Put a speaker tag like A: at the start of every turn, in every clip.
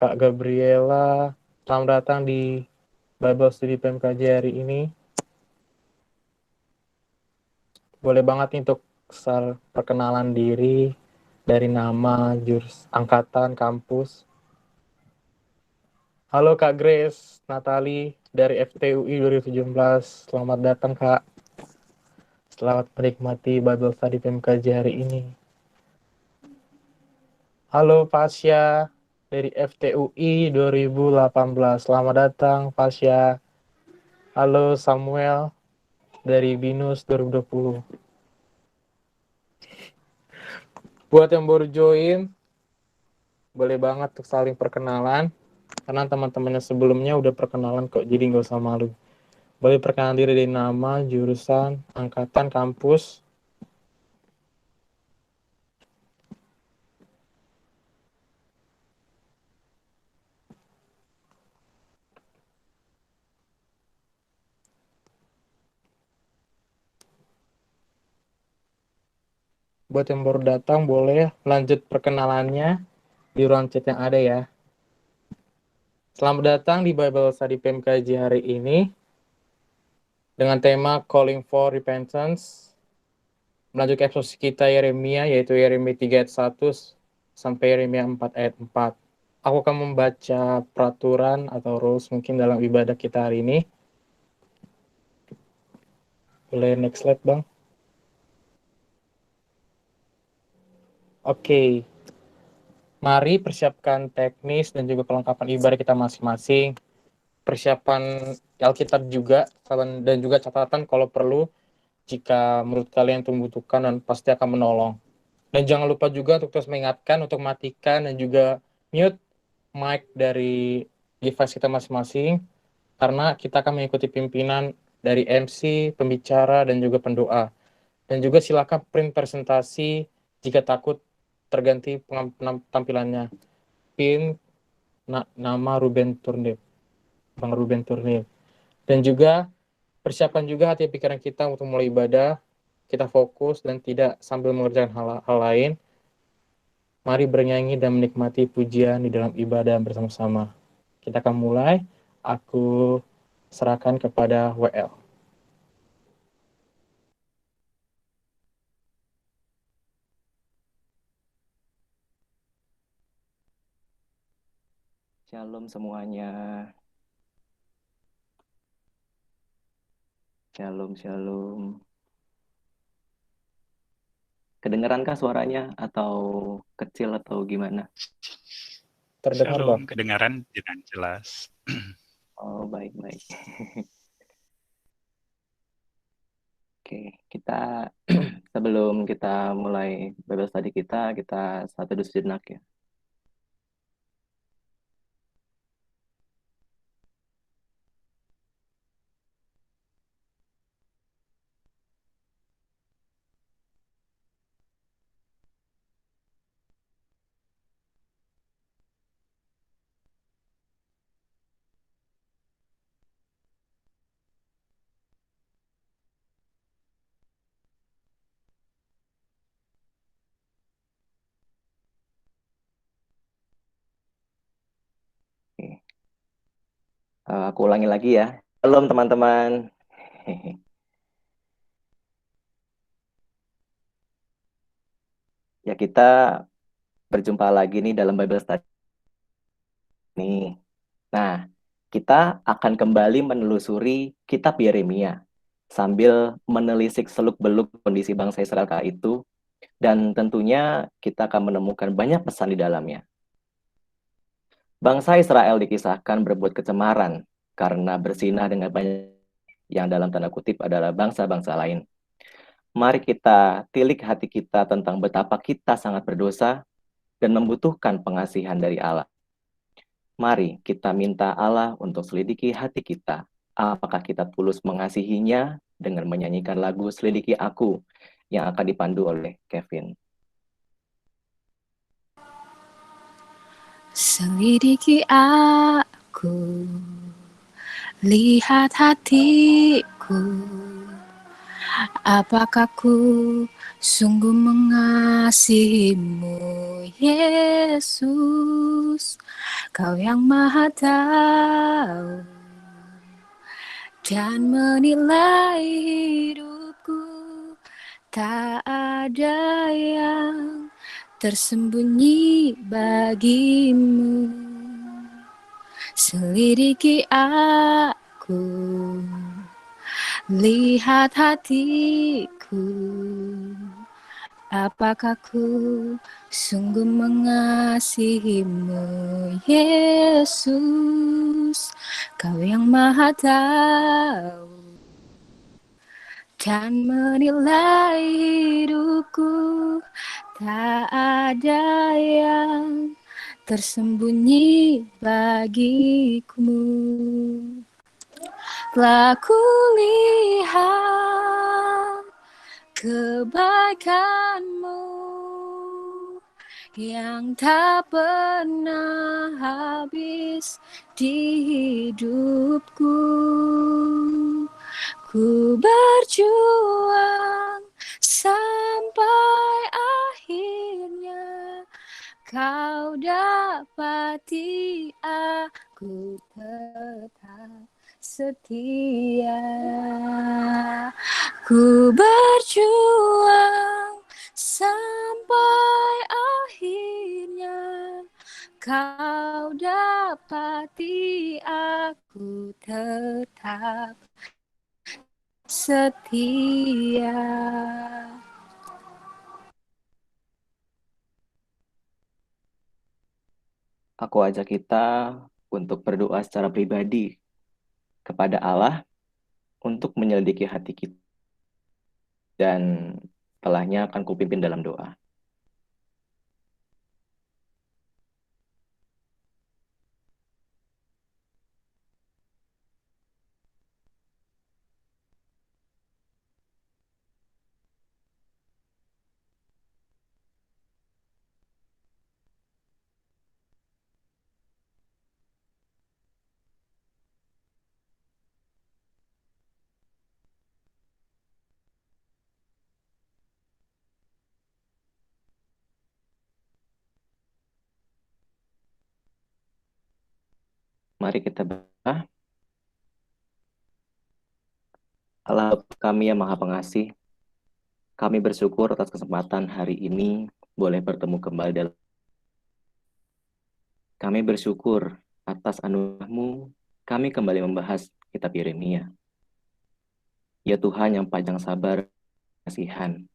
A: Kak Gabriela. Selamat datang di Bible Study PMKJ hari ini. Boleh banget nih untuk perkenalan diri dari nama, angkatan, kampus. Halo Kak Grace, Natali dari FTUI 2017. Selamat datang Kak. Selamat menikmati Bible Study PMKJ hari ini. Halo Fasya dari FTUI 2018. Selamat datang Fasya. Halo Samuel dari BINUS 2020. Buat yang baru join, boleh banget untuk saling perkenalan. Karena teman-temannya sebelumnya udah perkenalan kok, jadi nggak usah malu. Boleh perkenalan diri dari nama, jurusan, angkatan, kampus. Buat yang baru datang, boleh lanjut perkenalannya di ruang chat yang ada ya. Selamat datang di Bible Study PMKJ hari ini dengan tema Calling for Repentance. Melanjutkan episode kita Yeremia, yaitu Yeremia 3 ayat 1 sampai Yeremia 4 ayat 4. Aku akan membaca peraturan atau rules mungkin dalam ibadah kita hari ini. Boleh next slide, Bang? Oke. Mari persiapkan teknis dan juga kelengkapan ibadah kita masing-masing. Persiapan Alkitab juga, dan juga catatan kalau perlu jika menurut kalian itu membutuhkan dan pasti akan menolong. Dan jangan lupa juga untuk terus mengingatkan untuk matikan dan juga mute mic dari device kita masing-masing, karena kita akan mengikuti pimpinan dari MC, pembicara, dan juga pendoa. Dan juga silakan print presentasi jika takut terganti tampilannya. Pin nama Ruben Turnip, Bang Ruben Turnip. Dan juga persiapkan juga hati pikiran kita untuk mulai ibadah. Kita fokus dan tidak sambil mengerjakan hal lain. Mari bernyanyi dan menikmati pujian di dalam ibadah bersama-sama. Kita akan mulai. Aku serahkan kepada WL.
B: Shalom semuanya. Shalom, shalom. Kedengerankah suaranya atau kecil atau gimana?
A: Terdengar, Bang.
C: Shalom, kedengaran dengan jelas.
B: Oh, baik-baik. Oke, kita sebelum kita mulai Bible study kita satu dulu sejenak ya. Oke. Aku ulangi lagi ya. Shalom teman-teman. Ya, kita berjumpa lagi nih dalam Bible study nih. Nah, kita akan kembali menelusuri kitab Yeremia sambil menelisik seluk-beluk kondisi bangsa Israel kala itu, dan tentunya kita akan menemukan banyak pesan di dalamnya. Bangsa Israel dikisahkan berbuat kecemaran karena bersinah dengan banyak yang dalam tanda kutip adalah bangsa-bangsa lain. Mari kita tilik hati kita tentang betapa kita sangat berdosa dan membutuhkan pengasihan dari Allah. Mari kita minta Allah untuk selidiki hati kita. Apakah kita tulus mengasihinya dengan menyanyikan lagu Selidiki Aku yang akan dipandu oleh Kevin.
D: Selidiki aku, lihat hatiku, apakah ku sungguh mengasihimu, Yesus. Kau yang Maha Tahu dan menilai hidupku, tak ada yang tersembunyi bagimu. Selidiki aku, lihat hatiku, apakah ku sungguh mengasihimu, Yesus. Kau yang Maha Tahu dan menilai hidupku, tak ada yang tersembunyi bagimu. Telah kulihat kebaikanmu yang tak pernah habis di hidupku. Ku berjuang sampai akhirnya kau dapati aku tetap setia. Ku berjuang sampai akhirnya kau dapati aku tetap setia.
B: Aku ajak kita untuk berdoa secara pribadi kepada Allah untuk menyelidiki hati kita. Dan setelahnya akan kupimpin dalam doa. Mari kita berdoa. Allah kami yang Maha Pengasih, kami bersyukur atas kesempatan hari ini boleh bertemu kembali dalam. Kami bersyukur atas anugerah-Mu, kami kembali membahas kitab Yeremia. Ya Tuhan yang panjang sabar, kasihan,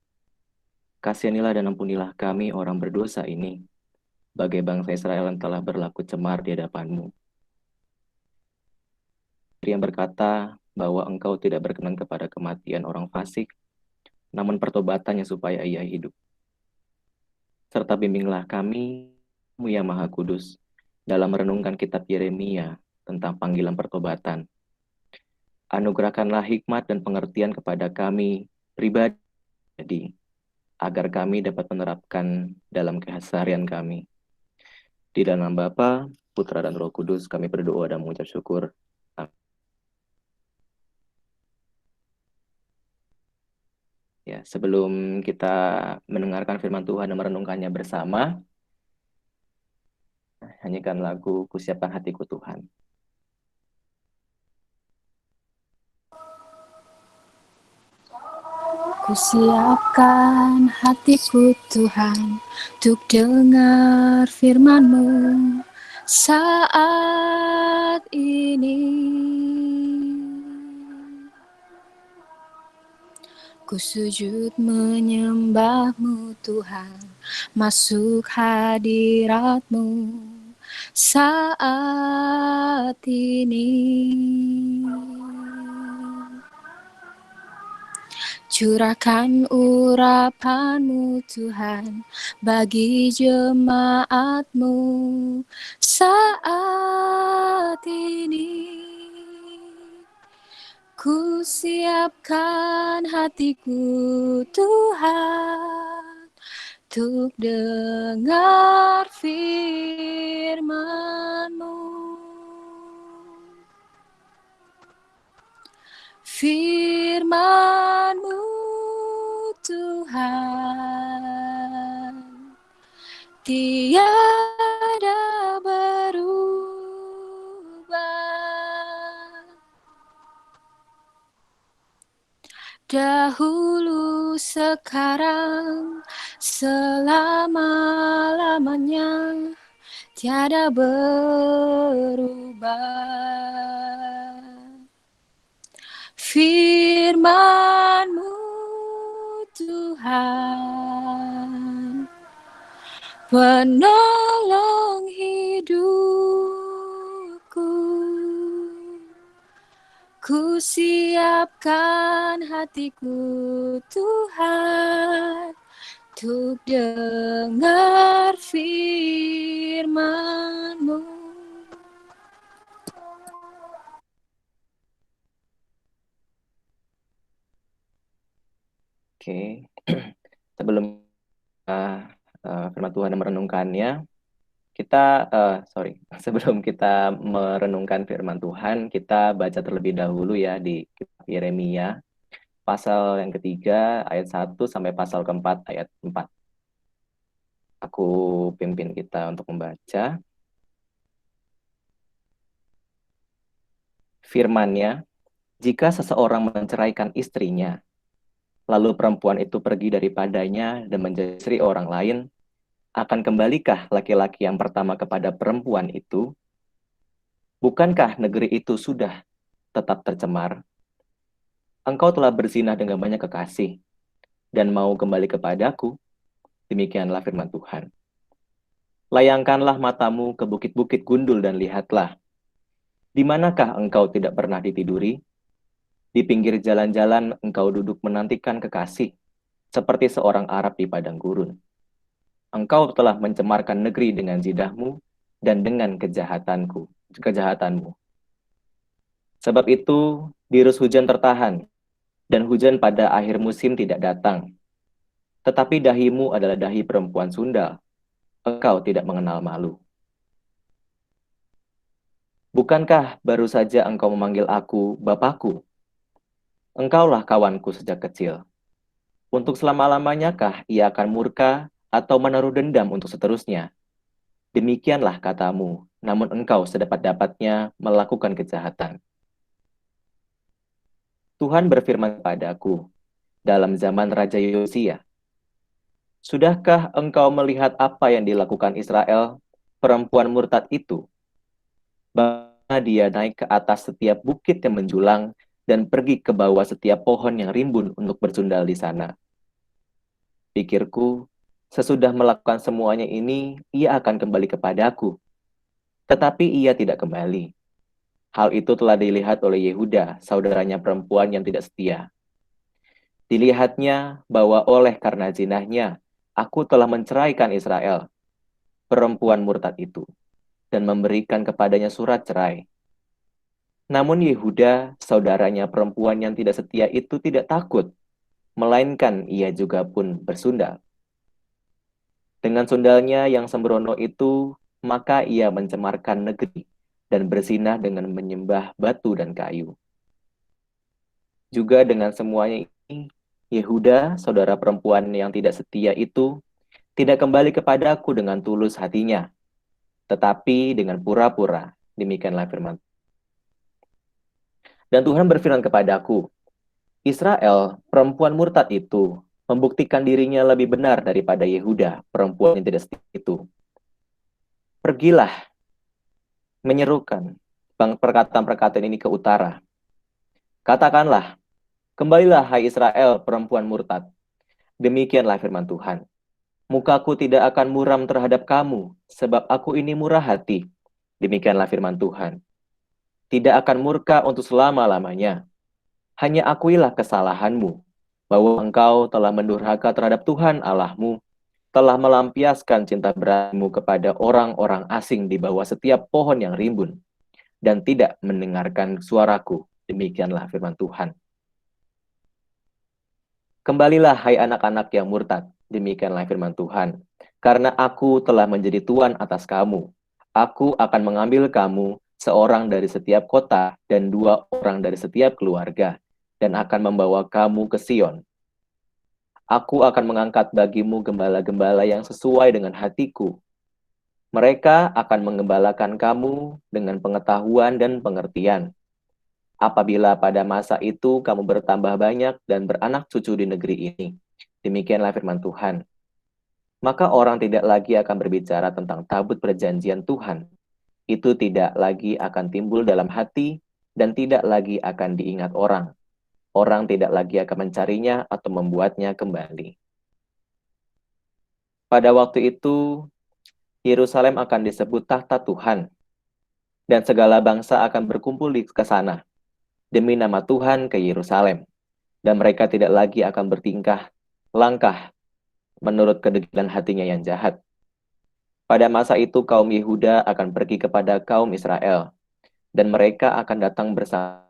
B: kasihanilah dan ampunilah kami orang berdosa ini, bagai bangsa Israel yang telah berlaku cemar di hadapan-Mu. Yang berkata bahwa Engkau tidak berkenan kepada kematian orang fasik, namun pertobatannya supaya ia hidup. Serta bimbinglah kami, Mu yang Maha Kudus, dalam merenungkan kitab Yeremia tentang panggilan pertobatan. Anugerahkanlah hikmat dan pengertian kepada kami pribadi, agar kami dapat menerapkan dalam keseharian kami. Di dalam nama Bapa, Putra dan Roh Kudus kami berdoa dan mengucap syukur. Ya, sebelum kita mendengarkan firman Tuhan dan merenungkannya bersama, nyanyikan lagu Kusiapkan Hatiku Tuhan.
D: Kusiapkan hatiku Tuhan untuk dengar firman-Mu saat ini. Ku sujud menyembah-Mu Tuhan, masuk hadirat-Mu saat ini. Curahkan urapan-Mu Tuhan bagi jemaat-Mu saat ini. Ku siapkan hatiku Tuhan untuk dengar firman-Mu. Firman-Mu Tuhan tiada berubah. Dahulu, sekarang, selama-lamanya, tiada berubah. Firman-Mu, Tuhan, penolong hidupku. Ku siapkan hatiku, Tuhan, untuk dengar firman-Mu.
B: Oke, sebelum firman Tuhan dan merenungkannya, sebelum kita merenungkan firman Tuhan, kita baca terlebih dahulu ya di kitab Yeremia, pasal yang ketiga, ayat 1 sampai pasal keempat, ayat 4. Aku pimpin kita untuk membaca. Firman-Nya, jika seseorang menceraikan istrinya, lalu perempuan itu pergi daripadanya dan menjadi istri orang lain, akan kembalikah laki-laki yang pertama kepada perempuan itu? Bukankah negeri itu sudah tetap tercemar? Engkau telah berzinah dengan banyak kekasih, dan mau kembali kepadaku? Demikianlah firman Tuhan. Layangkanlah matamu ke bukit-bukit gundul dan lihatlah. Di manakah engkau tidak pernah ditiduri? Di pinggir jalan-jalan engkau duduk menantikan kekasih, seperti seorang Arab di padang gurun. Engkau telah mencemarkan negeri dengan zidahmu dan dengan kejahatanmu. Sebab itu, dirus hujan tertahan, dan hujan pada akhir musim tidak datang. Tetapi dahimu adalah dahi perempuan sundal. Engkau tidak mengenal malu. Bukankah baru saja engkau memanggil aku Bapakku? Engkaulah kawanku sejak kecil. Untuk selama-lamanyakah ia akan murka atau menaruh dendam untuk seterusnya? Demikianlah katamu, namun engkau sedapat-dapatnya melakukan kejahatan. Tuhan berfirman kepadaku, dalam zaman Raja Yosia, sudahkah engkau melihat apa yang dilakukan Israel, perempuan murtad itu? Bagaimana dia naik ke atas setiap bukit yang menjulang dan pergi ke bawah setiap pohon yang rimbun untuk bersundal di sana. Pikirku, sesudah melakukan semuanya ini, ia akan kembali kepadaku. Tetapi ia tidak kembali. Hal itu telah dilihat oleh Yehuda, saudaranya perempuan yang tidak setia. Dilihatnya bahwa oleh karena zinahnya, aku telah menceraikan Israel, perempuan murtad itu, dan memberikan kepadanya surat cerai. Namun Yehuda, saudaranya perempuan yang tidak setia itu tidak takut, melainkan ia juga pun bersundal. Dengan sundalnya yang sembrono itu, maka ia mencemarkan negeri dan berzinah dengan menyembah batu dan kayu. Juga dengan semuanya ini, Yehuda, saudara perempuan yang tidak setia itu, tidak kembali kepadaku dengan tulus hatinya, tetapi dengan pura-pura. Demikianlah firman. Dan Tuhan berfirman kepadaku, Israel, perempuan murtad itu, membuktikan dirinya lebih benar daripada Yehuda, perempuan yang tidak setia itu. Pergilah, menyerukan perkataan-perkataan ini ke utara. Katakanlah, kembalilah hai Israel, perempuan murtad. Demikianlah firman Tuhan. Mukaku tidak akan muram terhadap kamu, sebab aku ini murah hati. Demikianlah firman Tuhan. Tidak akan murka untuk selama-lamanya. Hanya akuilah kesalahanmu, bahwa engkau telah mendurhaka terhadap Tuhan Allahmu, telah melampiaskan cinta beratmu kepada orang-orang asing di bawah setiap pohon yang rimbun, dan tidak mendengarkan suaraku. Demikianlah firman Tuhan. Kembalilah hai anak-anak yang murtad, demikianlah firman Tuhan. Karena aku telah menjadi tuan atas kamu. Aku akan mengambil kamu, seorang dari setiap kota, dan 2 orang dari setiap keluarga, dan akan membawa kamu ke Sion. Aku akan mengangkat bagimu gembala-gembala yang sesuai dengan hatiku. Mereka akan mengembalakan kamu dengan pengetahuan dan pengertian. Apabila pada masa itu kamu bertambah banyak dan beranak cucu di negeri ini. Demikianlah firman Tuhan. Maka orang tidak lagi akan berbicara tentang tabut perjanjian Tuhan. Itu tidak lagi akan timbul dalam hati dan tidak lagi akan diingat orang. Orang tidak lagi akan mencarinya atau membuatnya kembali. Pada waktu itu, Yerusalem akan disebut tahta Tuhan, dan segala bangsa akan berkumpul ke sana demi nama Tuhan ke Yerusalem, dan mereka tidak lagi akan bertingkah langkah menurut kedegilan hatinya yang jahat. Pada masa itu kaum Yehuda akan pergi kepada kaum Israel, dan mereka akan datang bersama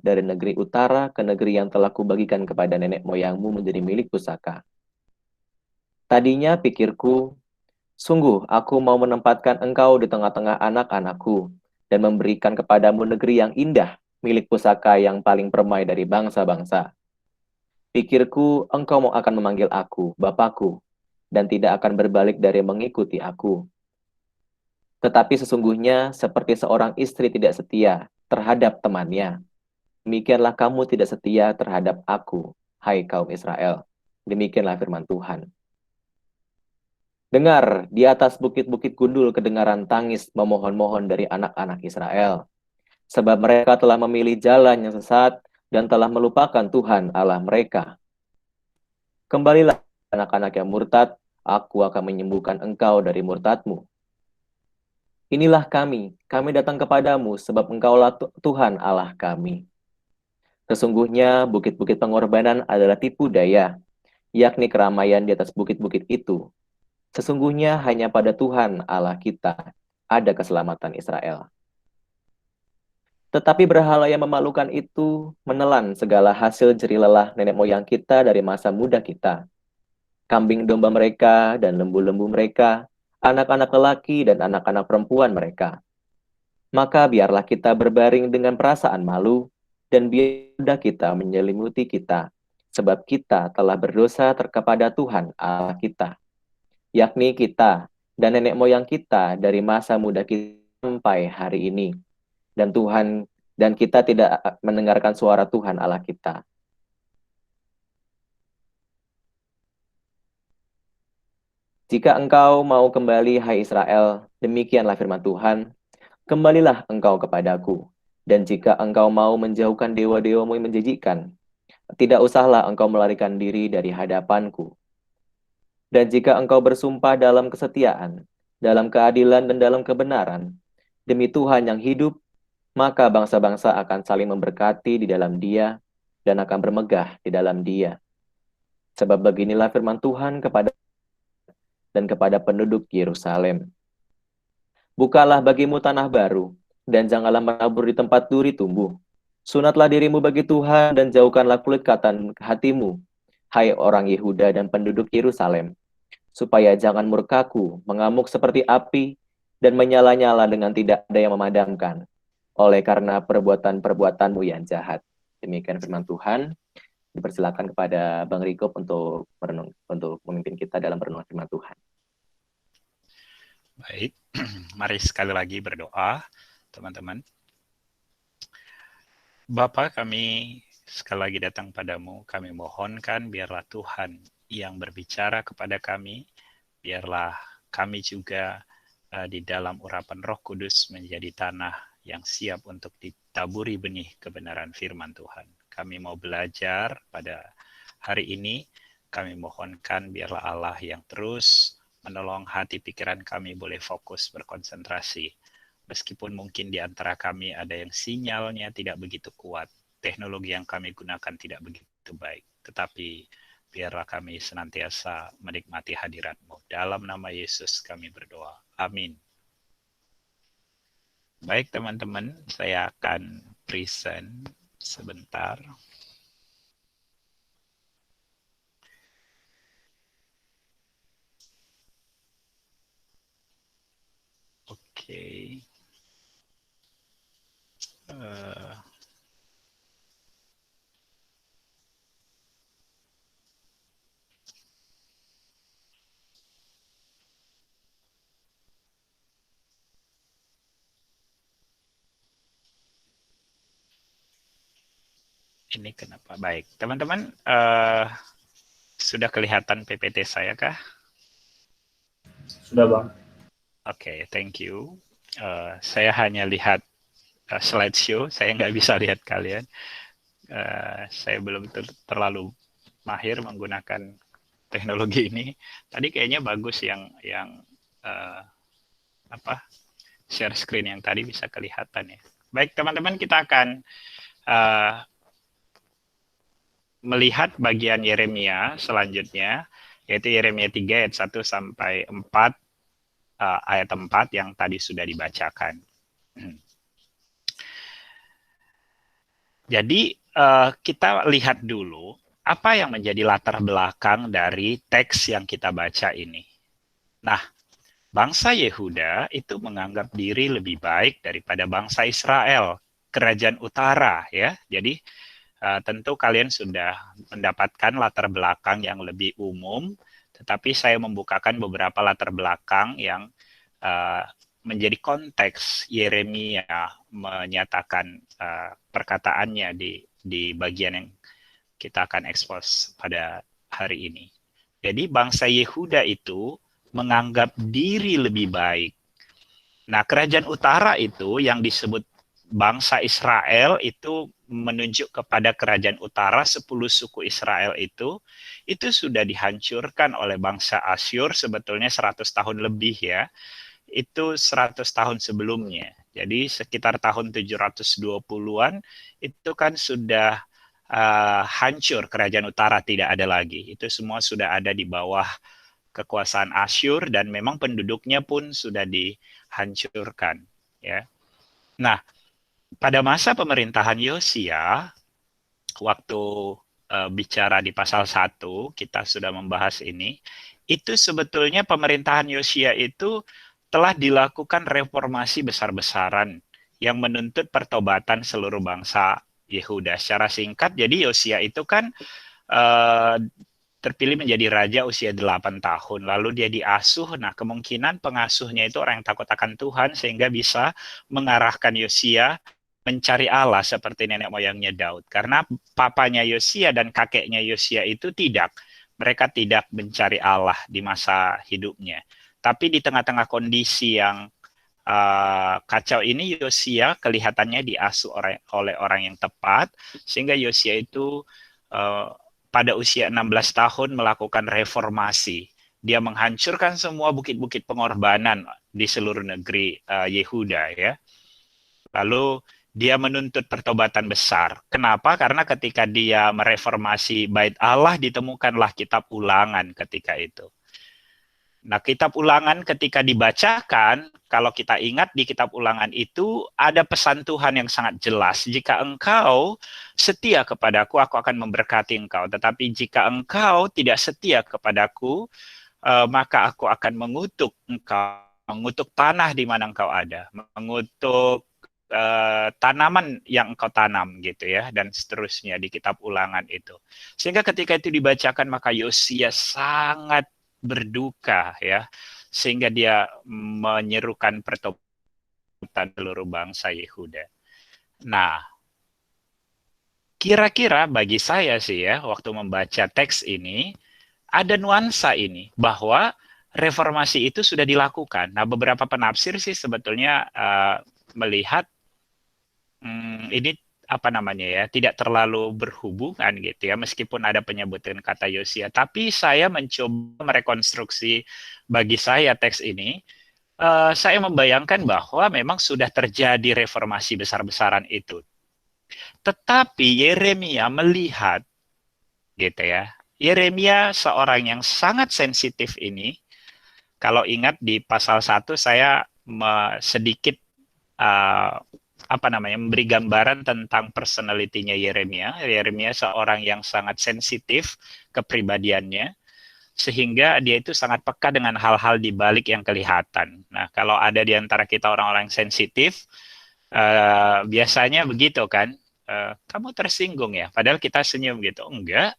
B: dari negeri utara ke negeri yang telah kubagikan kepada nenek moyangmu menjadi milik pusaka. Tadinya pikirku, sungguh aku mau menempatkan engkau di tengah-tengah anak-anakku, dan memberikan kepadamu negeri yang indah, milik pusaka yang paling permai dari bangsa-bangsa. Pikirku, engkau mau akan memanggil aku, Bapakku, dan tidak akan berbalik dari mengikuti aku. Tetapi sesungguhnya seperti seorang istri tidak setia terhadap temannya, demikianlah kamu tidak setia terhadap aku, hai kaum Israel. Demikianlah firman Tuhan. Dengar, di atas bukit-bukit gundul kedengaran tangis memohon-mohon dari anak-anak Israel. Sebab mereka telah memilih jalan yang sesat dan telah melupakan Tuhan Allah mereka. Kembalilah anak-anak yang murtad, aku akan menyembuhkan engkau dari murtadmu. Inilah kami datang kepadamu sebab engkaulah Tuhan Allah kami. Sesungguhnya bukit-bukit pengorbanan adalah tipu daya, yakni keramaian di atas bukit-bukit itu. Sesungguhnya hanya pada Tuhan Allah kita ada keselamatan Israel. Tetapi berhala yang memalukan itu menelan segala hasil jerih lelah nenek moyang kita dari masa muda kita. Kambing domba mereka dan lembu-lembu mereka, anak-anak lelaki dan anak-anak perempuan mereka. Maka biarlah kita berbaring dengan perasaan malu, dan biarlah kita menyelimuti kita, sebab kita telah berdosa kepada Tuhan Allah kita, yakni kita dan nenek moyang kita dari masa muda kita sampai hari ini. Dan kita tidak mendengarkan suara Tuhan Allah kita. Jika engkau mau kembali, hai Israel, demikianlah firman Tuhan, kembalilah engkau kepadaku. Dan jika engkau mau menjauhkan dewa-dewamu yang menjijikkan, tidak usahlah engkau melarikan diri dari hadapanku. Dan jika engkau bersumpah dalam kesetiaan, dalam keadilan dan dalam kebenaran, demi Tuhan yang hidup, maka bangsa-bangsa akan saling memberkati di dalam Dia dan akan bermegah di dalam Dia. Sebab beginilah firman Tuhan kepada penduduk Yerusalem. Bukalah bagimu tanah baru, dan janganlah menabur di tempat duri tumbuh. Sunatlah dirimu bagi Tuhan, dan jauhkanlah kulit katan hatimu, hai orang Yehuda dan penduduk Yerusalem, supaya jangan murkaku mengamuk seperti api, dan menyala-nyala dengan tidak ada yang memadamkan, oleh karena perbuatan-perbuatanmu yang jahat. Demikian firman Tuhan. Dipersilakan kepada Bang Riko untuk memimpin kita dalam perenungan firman Tuhan.
C: Baik, mari sekali lagi berdoa, teman-teman. Bapa, kami sekali lagi datang padamu, kami mohonkan biarlah Tuhan yang berbicara kepada kami, biarlah kami juga di dalam urapan Roh Kudus menjadi tanah yang siap untuk ditaburi benih kebenaran firman Tuhan. Kami mau belajar pada hari ini, kami mohonkan biarlah Allah yang terus menolong hati pikiran kami boleh fokus berkonsentrasi. Meskipun mungkin di antara kami ada yang sinyalnya tidak begitu kuat, teknologi yang kami gunakan tidak begitu baik, tetapi biarlah kami senantiasa menikmati hadirat-Mu. Dalam nama Yesus kami berdoa. Amin. Baik teman-teman, saya akan present sebentar. Oke. Ini kenapa? Baik, teman-teman, sudah kelihatan PPT saya kah?
E: Sudah, Bang.
C: Oke, thank you. Saya hanya lihat slideshow, saya nggak bisa lihat kalian. Saya belum terlalu mahir menggunakan teknologi ini. Tadi kayaknya bagus yang share screen yang tadi bisa kelihatan ya. Baik teman-teman, kita akan melihat bagian Yeremia selanjutnya, yaitu Yeremia 3 ayat 1 sampai 4, ayat 4 yang tadi sudah dibacakan. Jadi kita lihat dulu apa yang menjadi latar belakang dari teks yang kita baca ini. Nah, bangsa Yehuda itu menganggap diri lebih baik daripada bangsa Israel, kerajaan utara ya. Jadi tentu kalian sudah mendapatkan latar belakang yang lebih umum, tetapi saya membukakan beberapa latar belakang yang menjadi konteks Yeremia menyatakan perkataannya di bagian yang kita akan ekspos pada hari ini. Jadi bangsa Yehuda itu menganggap diri lebih baik. Nah, kerajaan utara itu yang disebut bangsa Israel itu menunjuk kepada kerajaan utara, 10 suku Israel itu sudah dihancurkan oleh bangsa Asyur sebetulnya 100 tahun lebih ya. Itu 100 tahun sebelumnya. Jadi sekitar tahun 720-an itu kan sudah hancur, kerajaan utara tidak ada lagi. Itu semua sudah ada di bawah kekuasaan Asyur dan memang penduduknya pun sudah dihancurkan ya. Nah, pada masa pemerintahan Yosia, waktu bicara di pasal 1 kita sudah membahas ini, itu sebetulnya pemerintahan Yosia itu telah dilakukan reformasi besar-besaran yang menuntut pertobatan seluruh bangsa Yehuda. Secara singkat, jadi Yosia itu kan terpilih menjadi raja usia 8 tahun. Lalu dia diasuh. Nah, kemungkinan pengasuhnya itu orang yang takut akan Tuhan sehingga bisa mengarahkan Yosia mencari Allah seperti nenek moyangnya Daud. Karena papanya Yosia dan kakeknya Yosia itu tidak. Mereka tidak mencari Allah di masa hidupnya. Tapi di tengah-tengah kondisi yang kacau ini, Yosia kelihatannya diasuh oleh orang yang tepat, sehingga Yosia itu pada usia 16 tahun melakukan reformasi. Dia menghancurkan semua bukit-bukit pengorbanan di seluruh negeri Yehuda ya. Lalu dia menuntut pertobatan besar. Kenapa? Karena ketika dia mereformasi Bait Allah, ditemukanlah kitab Ulangan ketika itu. Nah, kitab Ulangan ketika dibacakan, kalau kita ingat di kitab Ulangan itu ada pesan Tuhan yang sangat jelas. Jika engkau setia kepadaku, aku akan memberkati engkau. Tetapi jika engkau tidak setia kepadaku, maka aku akan mengutuk engkau, mengutuk tanah di mana engkau ada, mengutuk tanaman yang engkau tanam gitu ya, dan seterusnya di kitab Ulangan itu. Sehingga ketika itu dibacakan, maka Yosia sangat berduka ya, sehingga dia menyerukan pertobatan seluruh bangsa Yehuda. Nah, kira-kira bagi saya sih ya, waktu membaca teks ini ada nuansa ini bahwa reformasi itu sudah dilakukan. Nah, beberapa penafsir sih sebetulnya melihat ini apa namanya ya, tidak terlalu berhubungan gitu ya, meskipun ada penyebutan kata Yosia. Tapi saya mencoba merekonstruksi bagi saya teks ini, saya membayangkan bahwa memang sudah terjadi reformasi besar-besaran itu. Tetapi Yeremia melihat gitu ya, Yeremia seorang yang sangat sensitif ini. Kalau ingat di pasal 1 saya sedikit memberi gambaran tentang personalitinya Yeremia. Yeremia seorang yang sangat sensitif kepribadiannya, sehingga dia itu sangat peka dengan hal-hal di balik yang kelihatan. Nah, kalau ada di antara kita orang-orang sensitif, biasanya begitu kan, kamu tersinggung ya, padahal kita senyum gitu. Enggak,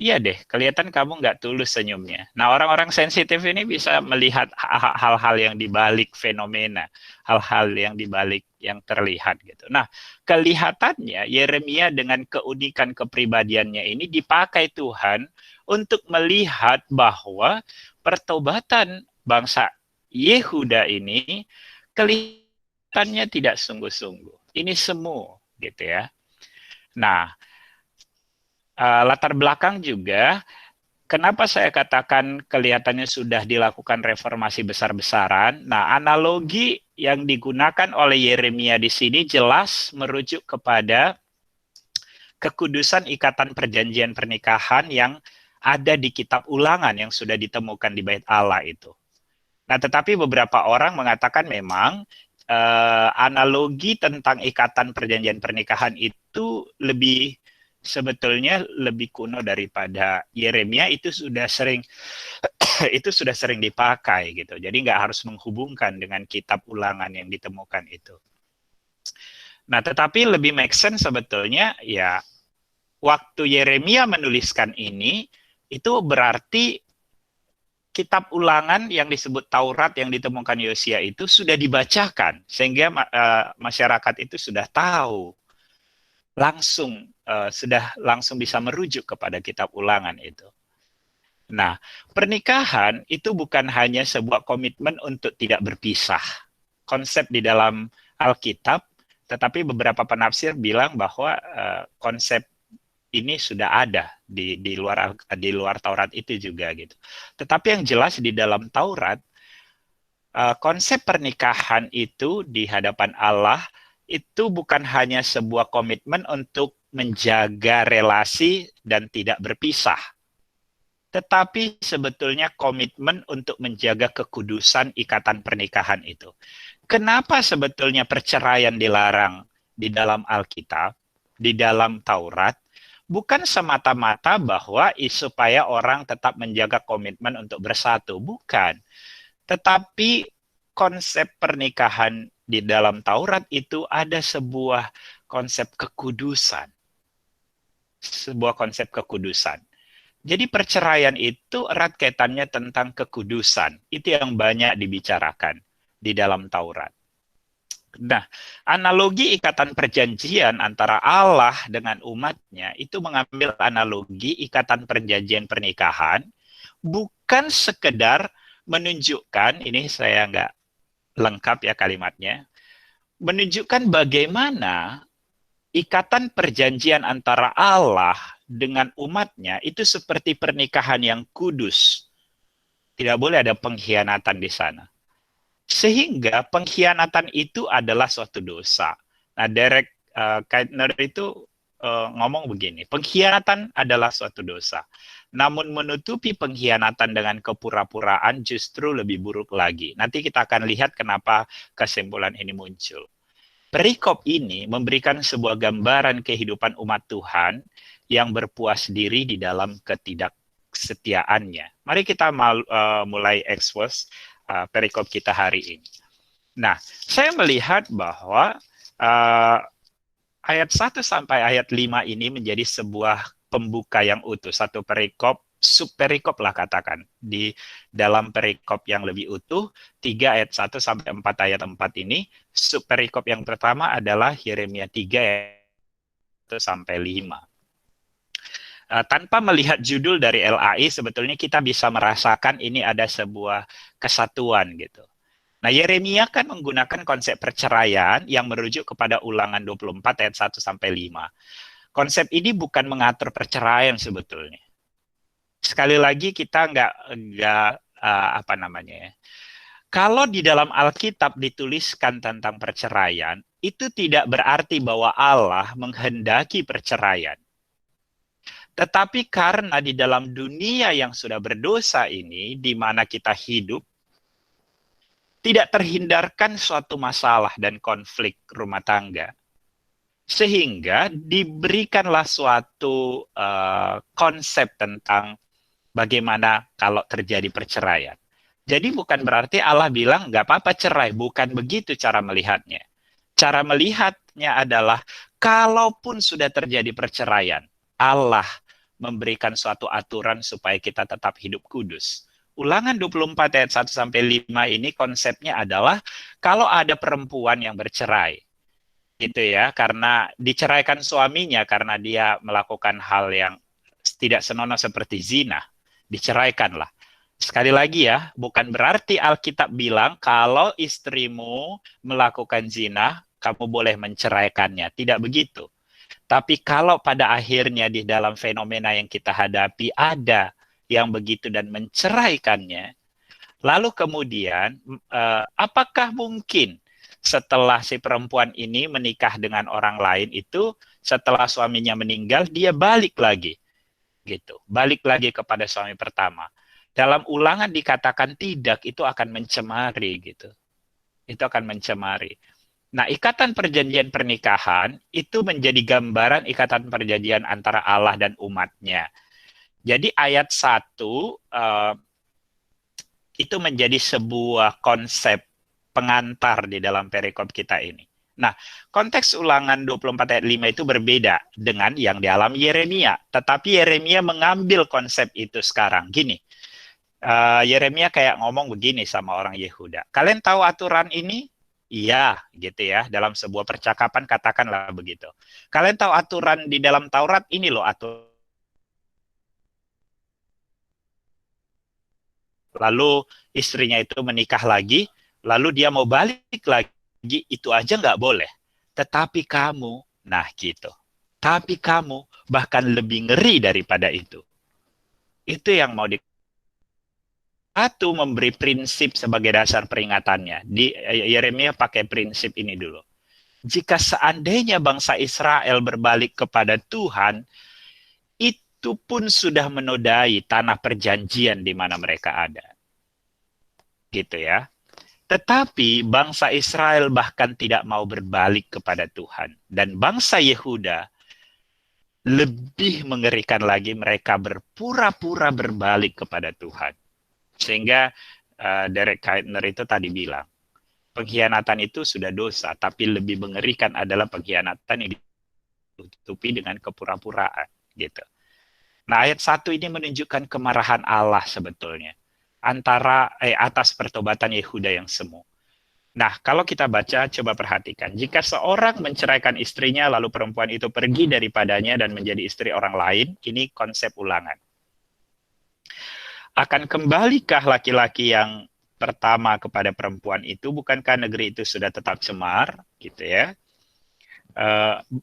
C: Iya deh, kelihatan kamu nggak tulus senyumnya. Nah, orang-orang sensitif ini bisa melihat hal-hal yang dibalik fenomena, hal-hal yang dibalik yang terlihat gitu. Nah, kelihatannya Yeremia dengan keunikan kepribadiannya ini dipakai Tuhan untuk melihat bahwa pertobatan bangsa Yehuda ini kelihatannya tidak sungguh-sungguh. Ini semu gitu ya. Nah, latar belakang juga kenapa saya katakan kelihatannya sudah dilakukan reformasi besar-besaran. Nah, analogi yang digunakan oleh Yeremia di sini jelas merujuk kepada kekudusan ikatan perjanjian pernikahan yang ada di kitab Ulangan yang sudah ditemukan di Bait Allah itu. Nah, tetapi beberapa orang mengatakan memang analogi tentang ikatan perjanjian pernikahan itu sebetulnya lebih kuno daripada Yeremia. Itu sudah sering dipakai gitu. Jadi nggak harus menghubungkan dengan kitab Ulangan yang ditemukan itu. Nah, tetapi lebih make sense sebetulnya ya waktu Yeremia menuliskan ini itu berarti kitab Ulangan yang disebut Taurat yang ditemukan Yosia itu sudah dibacakan sehingga masyarakat itu sudah tahu sudah langsung bisa merujuk kepada kitab Ulangan itu. Nah, pernikahan itu bukan hanya sebuah komitmen untuk tidak berpisah. Konsep di dalam Alkitab, tetapi beberapa penafsir bilang bahwa konsep ini sudah ada di luar Taurat itu juga gitu. Tetapi yang jelas di dalam Taurat konsep pernikahan itu di hadapan Allah itu bukan hanya sebuah komitmen untuk menjaga relasi dan tidak berpisah. Tetapi sebetulnya komitmen untuk menjaga kekudusan ikatan pernikahan itu. Kenapa sebetulnya perceraian dilarang di dalam Alkitab, di dalam Taurat? Bukan semata-mata bahwa supaya orang tetap menjaga komitmen untuk bersatu, bukan. Tetapi konsep pernikahan di dalam Taurat itu ada sebuah konsep kekudusan. Sebuah konsep kekudusan. Jadi perceraian itu erat kaitannya tentang kekudusan. Itu yang banyak dibicarakan di dalam Taurat. Nah, analogi ikatan perjanjian antara Allah dengan umatnya itu mengambil analogi ikatan perjanjian pernikahan, bukan sekedar menunjukkan, ini saya nggak lengkap ya kalimatnya, menunjukkan bagaimana ikatan perjanjian antara Allah dengan umatnya itu seperti pernikahan yang kudus. Tidak boleh ada pengkhianatan di sana. Sehingga pengkhianatan itu adalah suatu dosa. Nah, Derek Kidner itu ngomong begini, pengkhianatan adalah suatu dosa. Namun menutupi pengkhianatan dengan kepura-puraan justru lebih buruk lagi. Nanti kita akan lihat kenapa kesimpulan ini muncul. Perikop ini memberikan sebuah gambaran kehidupan umat Tuhan yang berpuas diri di dalam ketidaksetiaannya. Mari kita mulai expose perikop kita hari ini. Nah, saya melihat bahwa ayat 1 sampai ayat 5 ini menjadi sebuah pembuka yang utuh, satu perikop, subperikop lah katakan. Di dalam perikop yang lebih utuh, 3 ayat 1 sampai 4 ayat 4 ini, subperikop yang pertama adalah Yeremia 3 ayat 1 sampai 5. Tanpa melihat judul dari LAI, sebetulnya kita bisa merasakan ini ada sebuah kesatuan gitu. Nah, Yeremia kan menggunakan konsep perceraian yang merujuk kepada Ulangan 24 ayat 1 sampai 5. Konsep ini bukan mengatur perceraian sebetulnya. Sekali lagi kita kalau di dalam Alkitab dituliskan tentang perceraian, itu tidak berarti bahwa Allah menghendaki perceraian. Tetapi karena di dalam dunia yang sudah berdosa ini, di mana kita hidup, tidak terhindarkan suatu masalah dan konflik rumah tangga. Sehingga diberikanlah suatu konsep tentang bagaimana kalau terjadi perceraian. Jadi bukan berarti Allah bilang nggak apa-apa cerai, bukan begitu cara melihatnya. Cara melihatnya adalah kalaupun sudah terjadi perceraian, Allah memberikan suatu aturan supaya kita tetap hidup kudus. Ulangan 24 ayat 1 sampai 5 ini konsepnya adalah kalau ada perempuan yang bercerai, gitu ya, karena diceraikan suaminya karena dia melakukan hal yang tidak senonoh seperti zina, diceraikanlah. Sekali lagi ya, bukan berarti Alkitab bilang kalau istrimu melakukan zina, kamu boleh menceraikannya. Tidak begitu. Tapi kalau pada akhirnya di dalam fenomena yang kita hadapi ada yang begitu dan menceraikannya, lalu kemudian apakah mungkin setelah si perempuan ini menikah dengan orang lain itu, setelah suaminya meninggal, dia balik lagi, gitu, balik lagi kepada suami pertama? Dalam Ulangan dikatakan tidak, itu akan mencemari, gitu. Itu akan mencemari. Nah, ikatan perjanjian pernikahan itu menjadi gambaran ikatan perjanjian antara Allah dan umatnya. Jadi ayat 1 itu menjadi sebuah konsep pengantar di dalam perikop kita ini. Nah, konteks Ulangan 24 ayat 5 itu berbeda dengan yang di alam Yeremia. Tetapi Yeremia mengambil konsep itu sekarang. Gini, Yeremia kayak ngomong begini sama orang Yehuda. Kalian tahu aturan ini? Iya, gitu ya. Dalam sebuah percakapan katakanlah begitu. Kalian tahu aturan di dalam Taurat? Ini loh aturan. Lalu istrinya itu menikah lagi, lalu dia mau balik lagi, itu aja nggak boleh. Tetapi kamu, nah gitu. Tapi kamu bahkan lebih ngeri daripada itu. Itu yang mau memberi prinsip sebagai dasar peringatannya. Di Yeremia pakai prinsip ini dulu. Jika seandainya bangsa Israel berbalik kepada Tuhan, itu pun sudah menodai tanah perjanjian di mana mereka ada. Gitu ya. Tetapi bangsa Israel bahkan tidak mau berbalik kepada Tuhan. Dan bangsa Yehuda lebih mengerikan lagi, mereka berpura-pura berbalik kepada Tuhan. Sehingga Derek Kidner itu tadi bilang, pengkhianatan itu sudah dosa, tapi lebih mengerikan adalah pengkhianatan yang ditutupi dengan kepura-puraan. Gitu. Nah, ayat 1 ini menunjukkan kemarahan Allah sebetulnya atas pertobatan Yehuda yang semu. Nah, kalau kita baca, coba perhatikan. Jika seorang menceraikan istrinya, lalu perempuan itu pergi daripadanya dan menjadi istri orang lain, ini konsep Ulangan. Akan kembalikah laki-laki yang pertama kepada perempuan itu? Bukankah negeri itu sudah tetap cemar, gitu ya?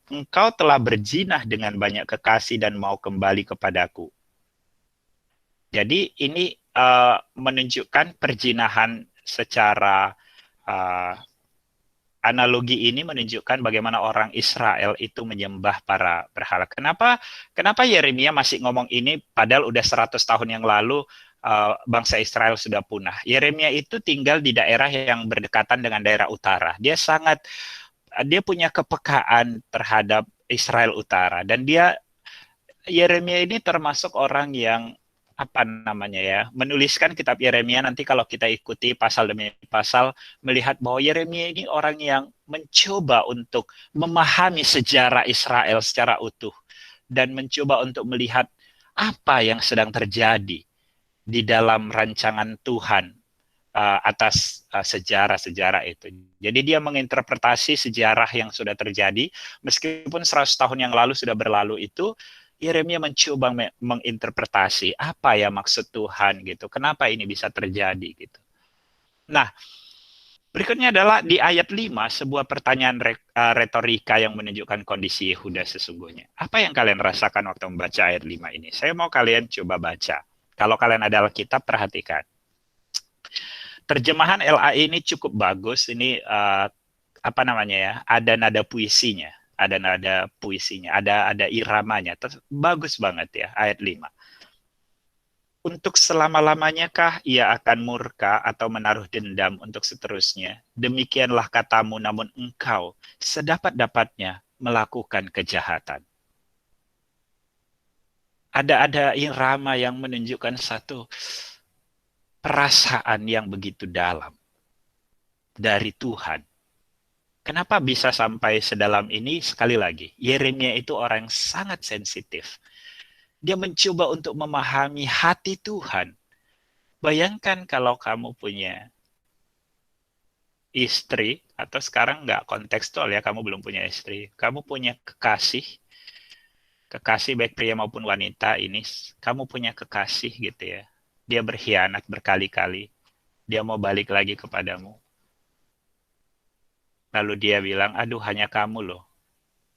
C: Engkau telah berzinah dengan banyak kekasih dan mau kembali kepadaku. Jadi ini menunjukkan perzinahan secara analogi ini menunjukkan bagaimana orang Israel itu menyembah para berhala. Kenapa Yeremia masih ngomong ini padahal udah 100 tahun yang lalu bangsa Israel sudah punah. Yeremia itu tinggal di daerah yang berdekatan dengan daerah utara. Dia punya kepekaan terhadap Israel Utara, dan Yeremia ini termasuk orang yang menuliskan kitab Yeremia. Nanti kalau kita ikuti pasal demi pasal, melihat bahwa Yeremia ini orang yang mencoba untuk memahami sejarah Israel secara utuh dan mencoba untuk melihat apa yang sedang terjadi di dalam rancangan Tuhan atas sejarah-sejarah itu. Jadi dia menginterpretasi sejarah yang sudah terjadi, meskipun 100 tahun yang lalu sudah berlalu itu, Yeremia mencoba menginterpretasi apa ya maksud Tuhan gitu. Kenapa ini bisa terjadi gitu. Nah, berikutnya adalah di ayat 5 sebuah pertanyaan retorika yang menunjukkan kondisi Yehuda sesungguhnya. Apa yang kalian rasakan waktu membaca ayat 5 ini? Saya mau kalian coba baca. Kalau kalian ada Alkitab, perhatikan. Terjemahan LAI ini cukup bagus. Ini ada nada puisinya. Ada iramanya. Bagus banget ya, ayat 5. Untuk selama-lamanyakah ia akan murka atau menaruh dendam untuk seterusnya? Demikianlah katamu, namun engkau sedapat-dapatnya melakukan kejahatan. Ada irama yang menunjukkan satu perasaan yang begitu dalam dari Tuhan. Kenapa bisa sampai sedalam ini? Sekali lagi, Yeremia itu orang yang sangat sensitif. Dia mencoba untuk memahami hati Tuhan. Bayangkan kalau kamu punya istri, atau sekarang nggak kontekstual ya, kamu belum punya istri. Kamu punya kekasih baik pria maupun wanita ini, kamu punya kekasih gitu ya. Dia berkhianat berkali-kali. Dia mau balik lagi kepadamu. Lalu dia bilang, aduh hanya kamu loh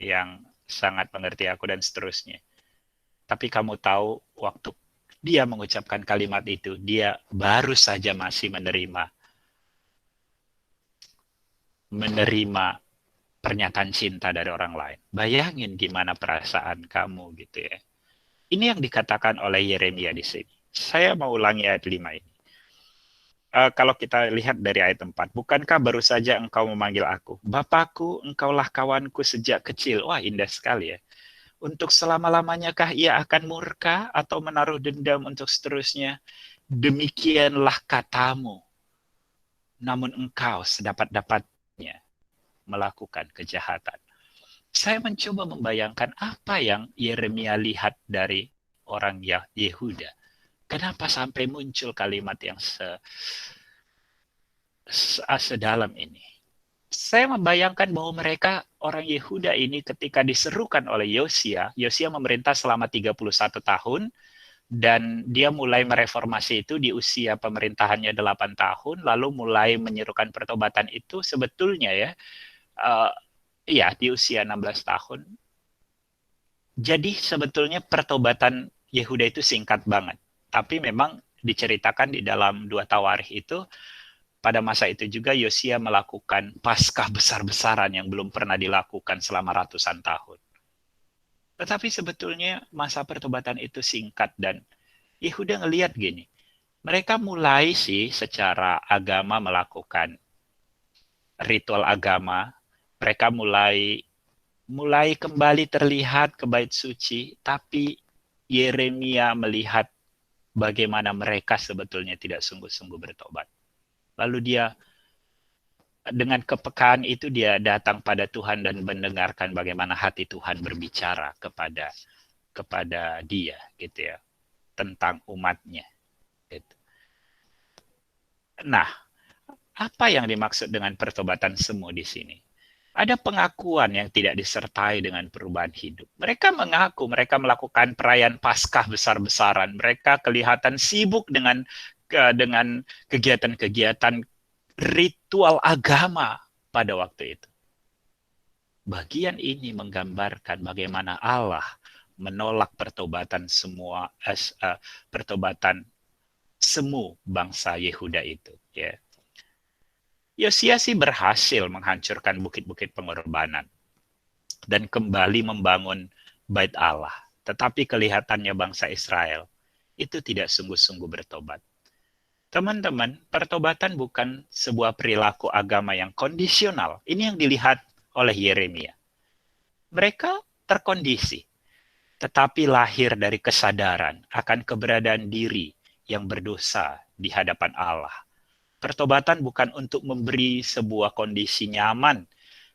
C: yang sangat mengerti aku dan seterusnya. Tapi kamu tahu waktu dia mengucapkan kalimat itu, dia baru saja masih menerima pernyataan cinta dari orang lain. Bayangin gimana perasaan kamu gitu ya. Ini yang dikatakan oleh Yeremia di sini. Saya mau ulangi ayat 5 ini. Kalau kita lihat dari ayat 4, bukankah baru saja engkau memanggil aku? Bapakku, engkaulah kawanku sejak kecil. Wah, indah sekali ya. Untuk selama-lamanyakah ia akan murka atau menaruh dendam untuk seterusnya? Demikianlah katamu. Namun engkau sedapat-dapatnya melakukan kejahatan. Saya mencoba membayangkan apa yang Yeremia lihat dari orang Yehuda. Kenapa sampai muncul kalimat yang sedalam ini? Saya membayangkan bahwa mereka orang Yehuda ini ketika diserukan oleh Yosia memerintah selama 31 tahun, dan dia mulai mereformasi itu di usia pemerintahannya 8 tahun, lalu mulai menyerukan pertobatan itu sebetulnya ya, di usia 16 tahun. Jadi sebetulnya pertobatan Yehuda itu singkat banget. Tapi memang diceritakan di dalam 2 Tawarikh itu, pada masa itu juga Yosia melakukan Paskah besar-besaran yang belum pernah dilakukan selama ratusan tahun. Tetapi sebetulnya masa pertobatan itu singkat, dan Yehuda ngelihat gini, mereka mulai sih secara agama melakukan ritual agama, mereka mulai kembali terlihat ke bait suci, tapi Yeremia melihat bagaimana mereka sebetulnya tidak sungguh-sungguh bertobat. Lalu dia dengan kepekaan itu dia datang pada Tuhan dan mendengarkan bagaimana hati Tuhan berbicara kepada dia gitu ya, tentang umatnya gitu. Nah, apa yang dimaksud dengan pertobatan semu di sini? Ada pengakuan yang tidak disertai dengan perubahan hidup. Mereka mengaku mereka melakukan perayaan Paskah besar-besaran. Mereka kelihatan sibuk dengan kegiatan-kegiatan ritual agama pada waktu itu. Bagian ini menggambarkan bagaimana Allah menolak pertobatan pertobatan semu bangsa Yehuda itu. Ya. Yosia sih berhasil menghancurkan bukit-bukit pengorbanan dan kembali membangun bait Allah. Tetapi kelihatannya bangsa Israel itu tidak sungguh-sungguh bertobat. Teman-teman, pertobatan bukan sebuah perilaku agama yang kondisional. Ini yang dilihat oleh Yeremia. Mereka terkondisi, tetapi lahir dari kesadaran akan keberadaan diri yang berdosa di hadapan Allah. Pertobatan bukan untuk memberi sebuah kondisi nyaman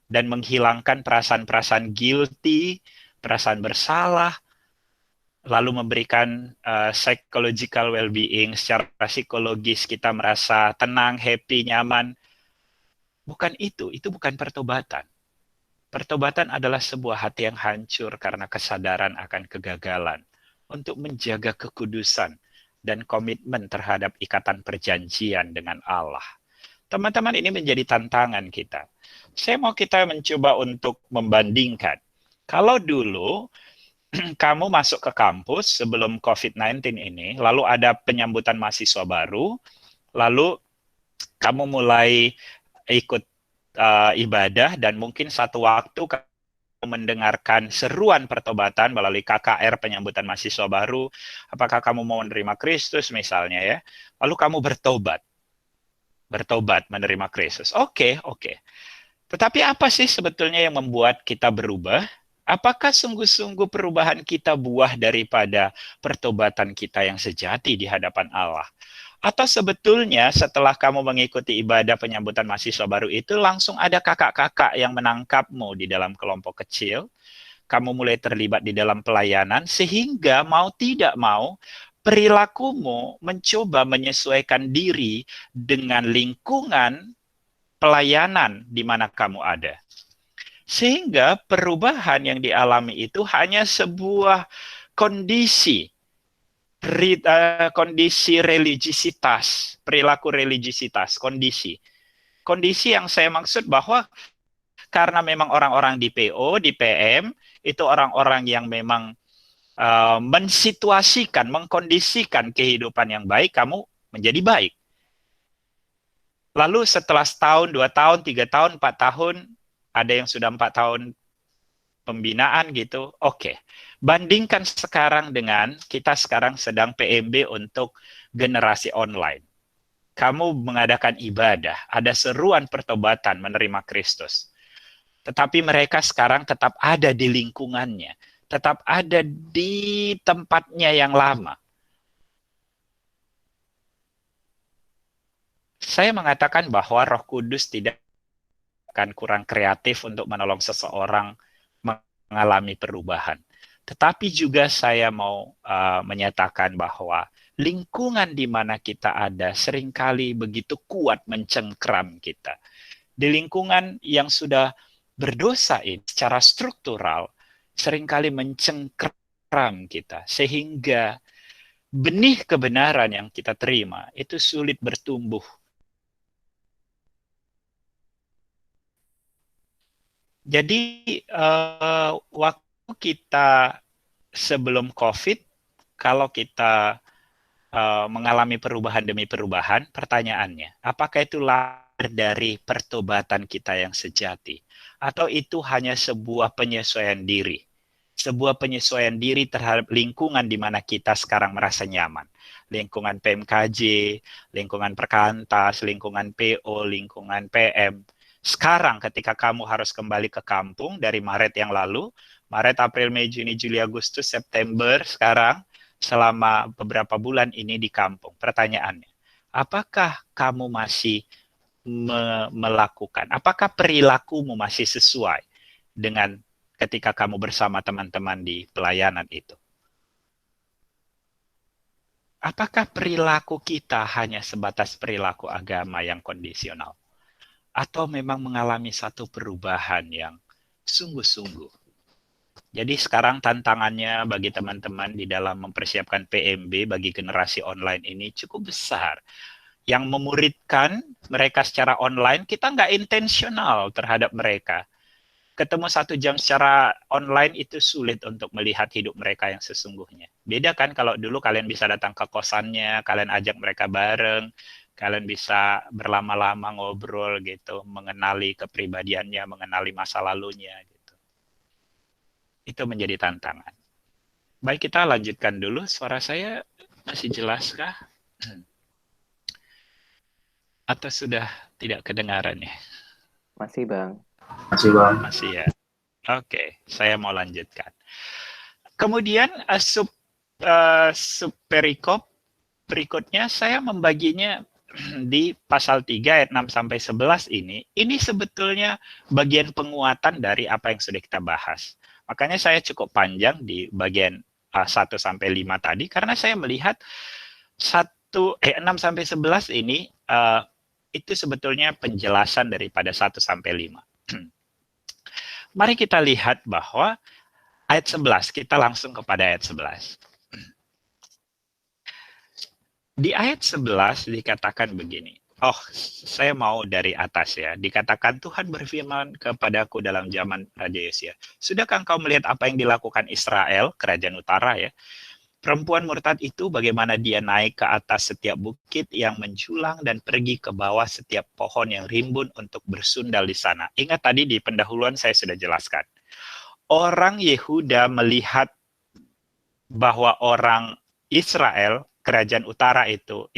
C: dan menghilangkan perasaan-perasaan guilty, perasaan bersalah, lalu memberikan psychological well-being, secara psikologis kita merasa tenang, happy, nyaman. Bukan itu bukan pertobatan. Pertobatan adalah sebuah hati yang hancur karena kesadaran akan kegagalan untuk menjaga kekudusan dan komitmen terhadap ikatan perjanjian dengan Allah. Teman-teman, ini menjadi tantangan kita. Saya mau kita mencoba untuk membandingkan. Kalau dulu kamu masuk ke kampus sebelum COVID-19 ini, lalu ada penyambutan mahasiswa baru, lalu kamu mulai ikut ibadah, dan mungkin satu waktu kamu mendengarkan seruan pertobatan melalui KKR penyambutan mahasiswa baru, apakah kamu mau menerima Kristus misalnya ya, lalu kamu bertobat menerima Kristus. Oke. Tetapi apa sih sebetulnya yang membuat kita berubah? Apakah sungguh-sungguh perubahan kita buah daripada pertobatan kita yang sejati di hadapan Allah? Atau sebetulnya setelah kamu mengikuti ibadah penyambutan mahasiswa baru itu, langsung ada kakak-kakak yang menangkapmu di dalam kelompok kecil, kamu mulai terlibat di dalam pelayanan, sehingga mau tidak mau perilakumu mencoba menyesuaikan diri dengan lingkungan pelayanan di mana kamu ada. Sehingga perubahan yang dialami itu hanya sebuah kondisi religisitas, perilaku religisitas, kondisi. Kondisi yang saya maksud bahwa karena memang orang-orang di PO, di PM, itu orang-orang yang memang mensituasikan, mengkondisikan kehidupan yang baik, kamu menjadi baik. Lalu setelah setahun, 2 tahun, 3 tahun, 4 tahun, ada yang sudah 4 tahun pembinaan gitu, oke. Bandingkan sekarang dengan kita sekarang sedang PMB untuk generasi online. Kamu mengadakan ibadah, ada seruan pertobatan menerima Kristus. Tetapi mereka sekarang tetap ada di lingkungannya, tetap ada di tempatnya yang lama. Saya mengatakan bahwa Roh Kudus tidak akan kurang kreatif untuk menolong seseorang mengalami perubahan. Tetapi juga saya mau menyatakan bahwa lingkungan di mana kita ada seringkali begitu kuat mencengkram kita. Di lingkungan yang sudah berdosa ini secara struktural seringkali mencengkram kita, sehingga benih kebenaran yang kita terima itu sulit bertumbuh. Jadi waktu kita sebelum COVID, kalau kita mengalami perubahan demi perubahan, pertanyaannya, apakah itu lahir dari pertobatan kita yang sejati? Atau itu hanya sebuah penyesuaian diri? Sebuah penyesuaian diri terhadap lingkungan di mana kita sekarang merasa nyaman. Lingkungan PMKJ, lingkungan perkantas, lingkungan PO, lingkungan PM. Sekarang ketika kamu harus kembali ke kampung dari Maret yang lalu, Maret, April, Mei, Juni, Juli, Agustus, September, sekarang selama beberapa bulan ini di kampung. Pertanyaannya, apakah kamu masih melakukan, apakah perilakumu masih sesuai dengan ketika kamu bersama teman-teman di pelayanan itu? Apakah perilaku kita hanya sebatas perilaku agama yang kondisional? Atau memang mengalami satu perubahan yang sungguh-sungguh? Jadi sekarang tantangannya bagi teman-teman di dalam mempersiapkan PMB bagi generasi online ini cukup besar. Yang memuridkan mereka secara online, kita nggak intensional terhadap mereka. Ketemu 1 jam secara online itu sulit untuk melihat hidup mereka yang sesungguhnya. Beda kan kalau dulu kalian bisa datang ke kosannya, kalian ajak mereka bareng, kalian bisa berlama-lama ngobrol gitu, mengenali kepribadiannya, mengenali masa lalunya gitu. Itu menjadi tantangan. Baik, kita lanjutkan dulu. Suara saya masih jelaskah? Atau sudah tidak kedengaran ya?
B: Masih, Bang.
E: Masih, Bang.
C: Masih ya. Oke, saya mau lanjutkan. Kemudian sub perikop berikutnya saya membaginya di pasal 3 ayat 6 sampai 11 ini sebetulnya bagian penguatan dari apa yang sudah kita bahas. Makanya saya cukup panjang di bagian 1 sampai 5 tadi karena saya melihat 6 sampai 11 ini itu sebetulnya penjelasan daripada 1 sampai 5. Mari kita lihat bahwa ayat 11, kita langsung kepada ayat 11. Di ayat 11 dikatakan begini. Oh, saya mau dari atas ya. Dikatakan Tuhan berfirman kepadaku dalam zaman Raja Yosia. Sudahkah engkau melihat apa yang dilakukan Israel, kerajaan utara ya? Perempuan murtad itu bagaimana dia naik ke atas setiap bukit yang menjulang dan pergi ke bawah setiap pohon yang rimbun untuk bersundal di sana. Ingat tadi di pendahuluan saya sudah jelaskan. Orang Yehuda melihat bahwa orang Israel, kerajaan utara itu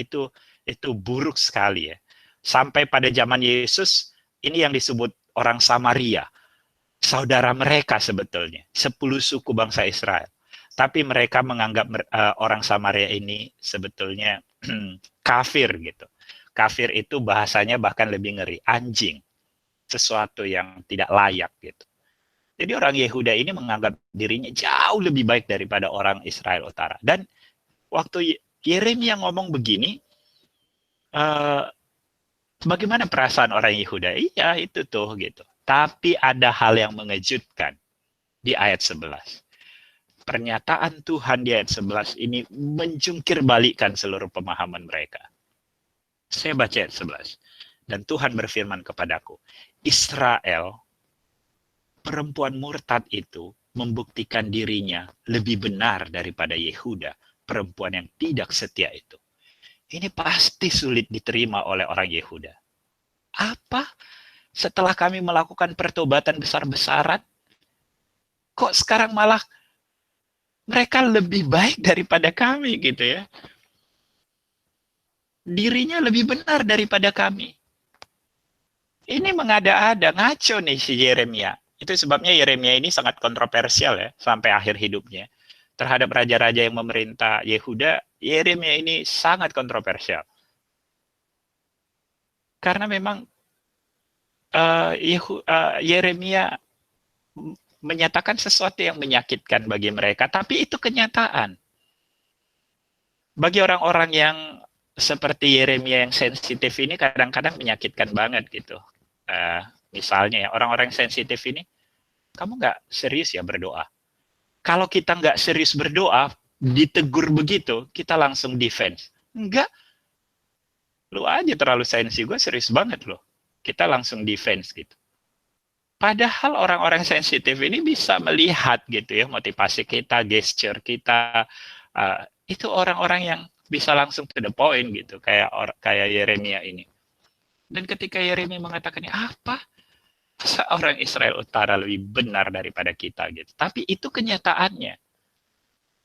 C: buruk sekali ya. Sampai pada zaman Yesus, ini yang disebut orang Samaria. Saudara mereka sebetulnya, 10 suku bangsa Israel. Tapi mereka menganggap orang Samaria ini sebetulnya kafir gitu. Kafir itu bahasanya bahkan lebih ngeri, anjing. Sesuatu yang tidak layak gitu. Jadi orang Yehuda ini menganggap dirinya jauh lebih baik daripada orang Israel Utara. Dan waktu Yeremia ngomong begini, bagaimana perasaan orang Yehuda? Iya, itu tuh gitu. Tapi ada hal yang mengejutkan di ayat 11. Pernyataan Tuhan di ayat 11 ini menjungkir balikkan seluruh pemahaman mereka. Saya baca ayat 11. Dan Tuhan berfirman kepadaku, Israel, perempuan murtad itu membuktikan dirinya lebih benar daripada Yehuda, perempuan yang tidak setia itu. Ini pasti sulit diterima oleh orang Yehuda. Apa? Setelah kami melakukan pertobatan besar-besaran, kok sekarang malah mereka lebih baik daripada kami gitu ya. Dirinya lebih benar daripada kami. Ini mengada-ada, ngaco nih si Yeremia. Itu sebabnya Yeremia ini sangat kontroversial ya, sampai akhir hidupnya. Terhadap raja-raja yang memerintah Yehuda, Yeremia ini sangat kontroversial. Karena memang Yeremia menyatakan sesuatu yang menyakitkan bagi mereka, tapi itu kenyataan. Bagi orang-orang yang seperti Yeremia yang sensitif ini kadang-kadang menyakitkan banget gitu. Misalnya ya, orang-orang yang sensitif ini, kamu nggak serius ya berdoa. Kalau kita nggak serius berdoa, ditegur begitu, kita langsung defense. Enggak, lu aja terlalu sensi, gue serius banget loh. Kita langsung defense gitu. Padahal orang-orang sensitif ini bisa melihat gitu ya, motivasi kita, gesture kita, itu orang-orang yang bisa langsung to the point gitu, kayak Yeremia ini. Dan ketika Yeremia mengatakan, apa? Masa orang Israel Utara lebih benar daripada kita gitu. Tapi itu kenyataannya.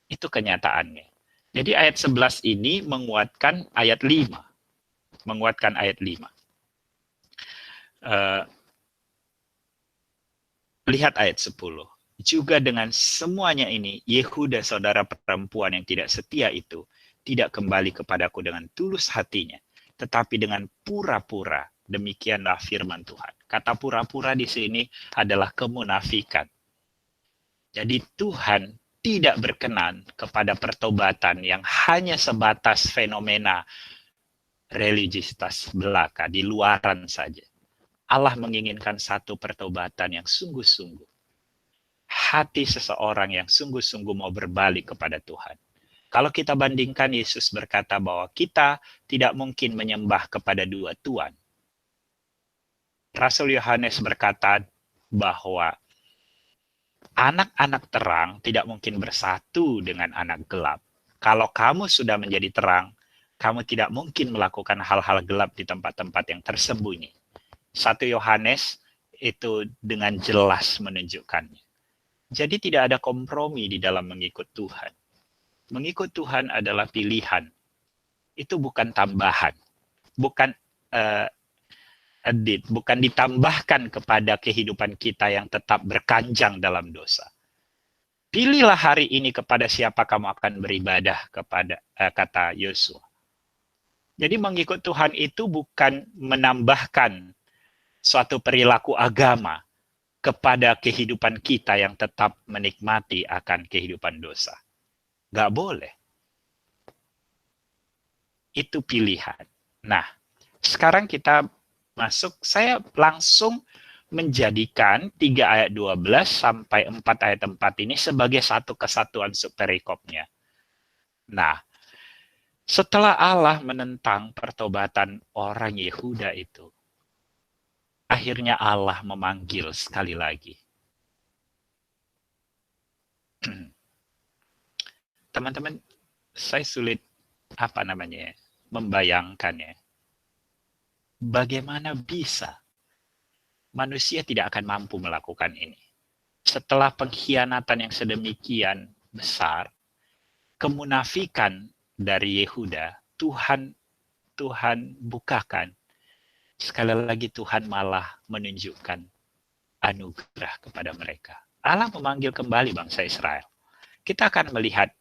C: Itu kenyataannya. Jadi ayat 11 ini menguatkan ayat 5. Menguatkan ayat 5. Lihat ayat 10. Juga dengan semuanya ini, Yehuda saudara perempuan yang tidak setia itu tidak kembali kepadaku dengan tulus hatinya, tetapi dengan pura-pura. Demikianlah firman Tuhan. Kata pura-pura di sini adalah kemunafikan. Jadi Tuhan tidak berkenan kepada pertobatan yang hanya sebatas fenomena religiositas belaka, di luaran saja. Allah menginginkan satu pertobatan yang sungguh-sungguh. Hati seseorang yang sungguh-sungguh mau berbalik kepada Tuhan. Kalau kita bandingkan, Yesus berkata bahwa kita tidak mungkin menyembah kepada dua tuan. Rasul Yohanes berkata bahwa anak-anak terang tidak mungkin bersatu dengan anak gelap. Kalau kamu sudah menjadi terang, kamu tidak mungkin melakukan hal-hal gelap di tempat-tempat yang tersembunyi. 1 Yohanes itu dengan jelas menunjukkannya. Jadi tidak ada kompromi di dalam mengikut Tuhan. Mengikut Tuhan adalah pilihan. Itu bukan tambahan. Bukan bukan ditambahkan kepada kehidupan kita yang tetap berkanjang dalam dosa. Pilihlah hari ini kepada siapa kamu akan beribadah, kepada kata Yosua. Jadi mengikut Tuhan itu bukan menambahkan suatu perilaku agama kepada kehidupan kita yang tetap menikmati akan kehidupan dosa. Gak boleh. Itu pilihan. Nah, sekarang kita masuk, saya langsung menjadikan 3 ayat 12 sampai 4 ayat 4 ini sebagai satu kesatuan subperikopnya. Nah, setelah Allah menentang pertobatan orang Yehuda itu, akhirnya Allah memanggil sekali lagi. Teman-teman, saya sulit membayangkannya. Bagaimana bisa manusia tidak akan mampu melakukan ini? Setelah pengkhianatan yang sedemikian besar, kemunafikan dari Yehuda, Tuhan bukakan. Sekali lagi Tuhan malah menunjukkan anugerah kepada mereka. Allah memanggil kembali bangsa Israel. Kita akan melihat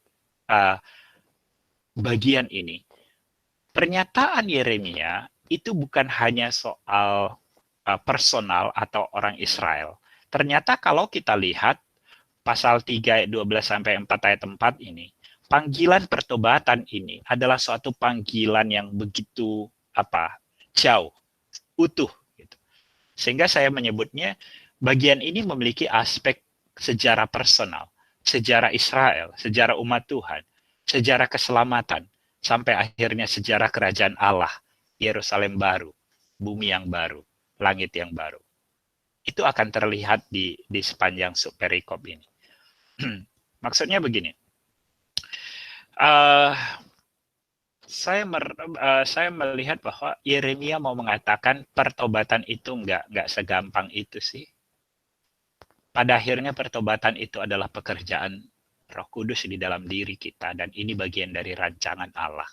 C: bagian ini. Pernyataan Yeremia itu bukan hanya soal personal atau orang Israel, Ternyata kalau kita lihat pasal 3 ayat 12 sampai 4 ayat 4 ini, panggilan pertobatan ini adalah suatu panggilan yang begitu jauh, utuh gitu. Sehingga saya menyebutnya bagian ini memiliki aspek sejarah personal, sejarah Israel, sejarah umat Tuhan, sejarah keselamatan, sampai akhirnya sejarah kerajaan Allah, Yerusalem baru, bumi yang baru, langit yang baru. Itu akan terlihat di sepanjang subperikop ini. Maksudnya begini, saya melihat bahwa Yeremia mau mengatakan pertobatan itu nggak segampang itu sih. Pada akhirnya pertobatan itu adalah pekerjaan Roh Kudus di dalam diri kita, dan ini bagian dari rancangan Allah.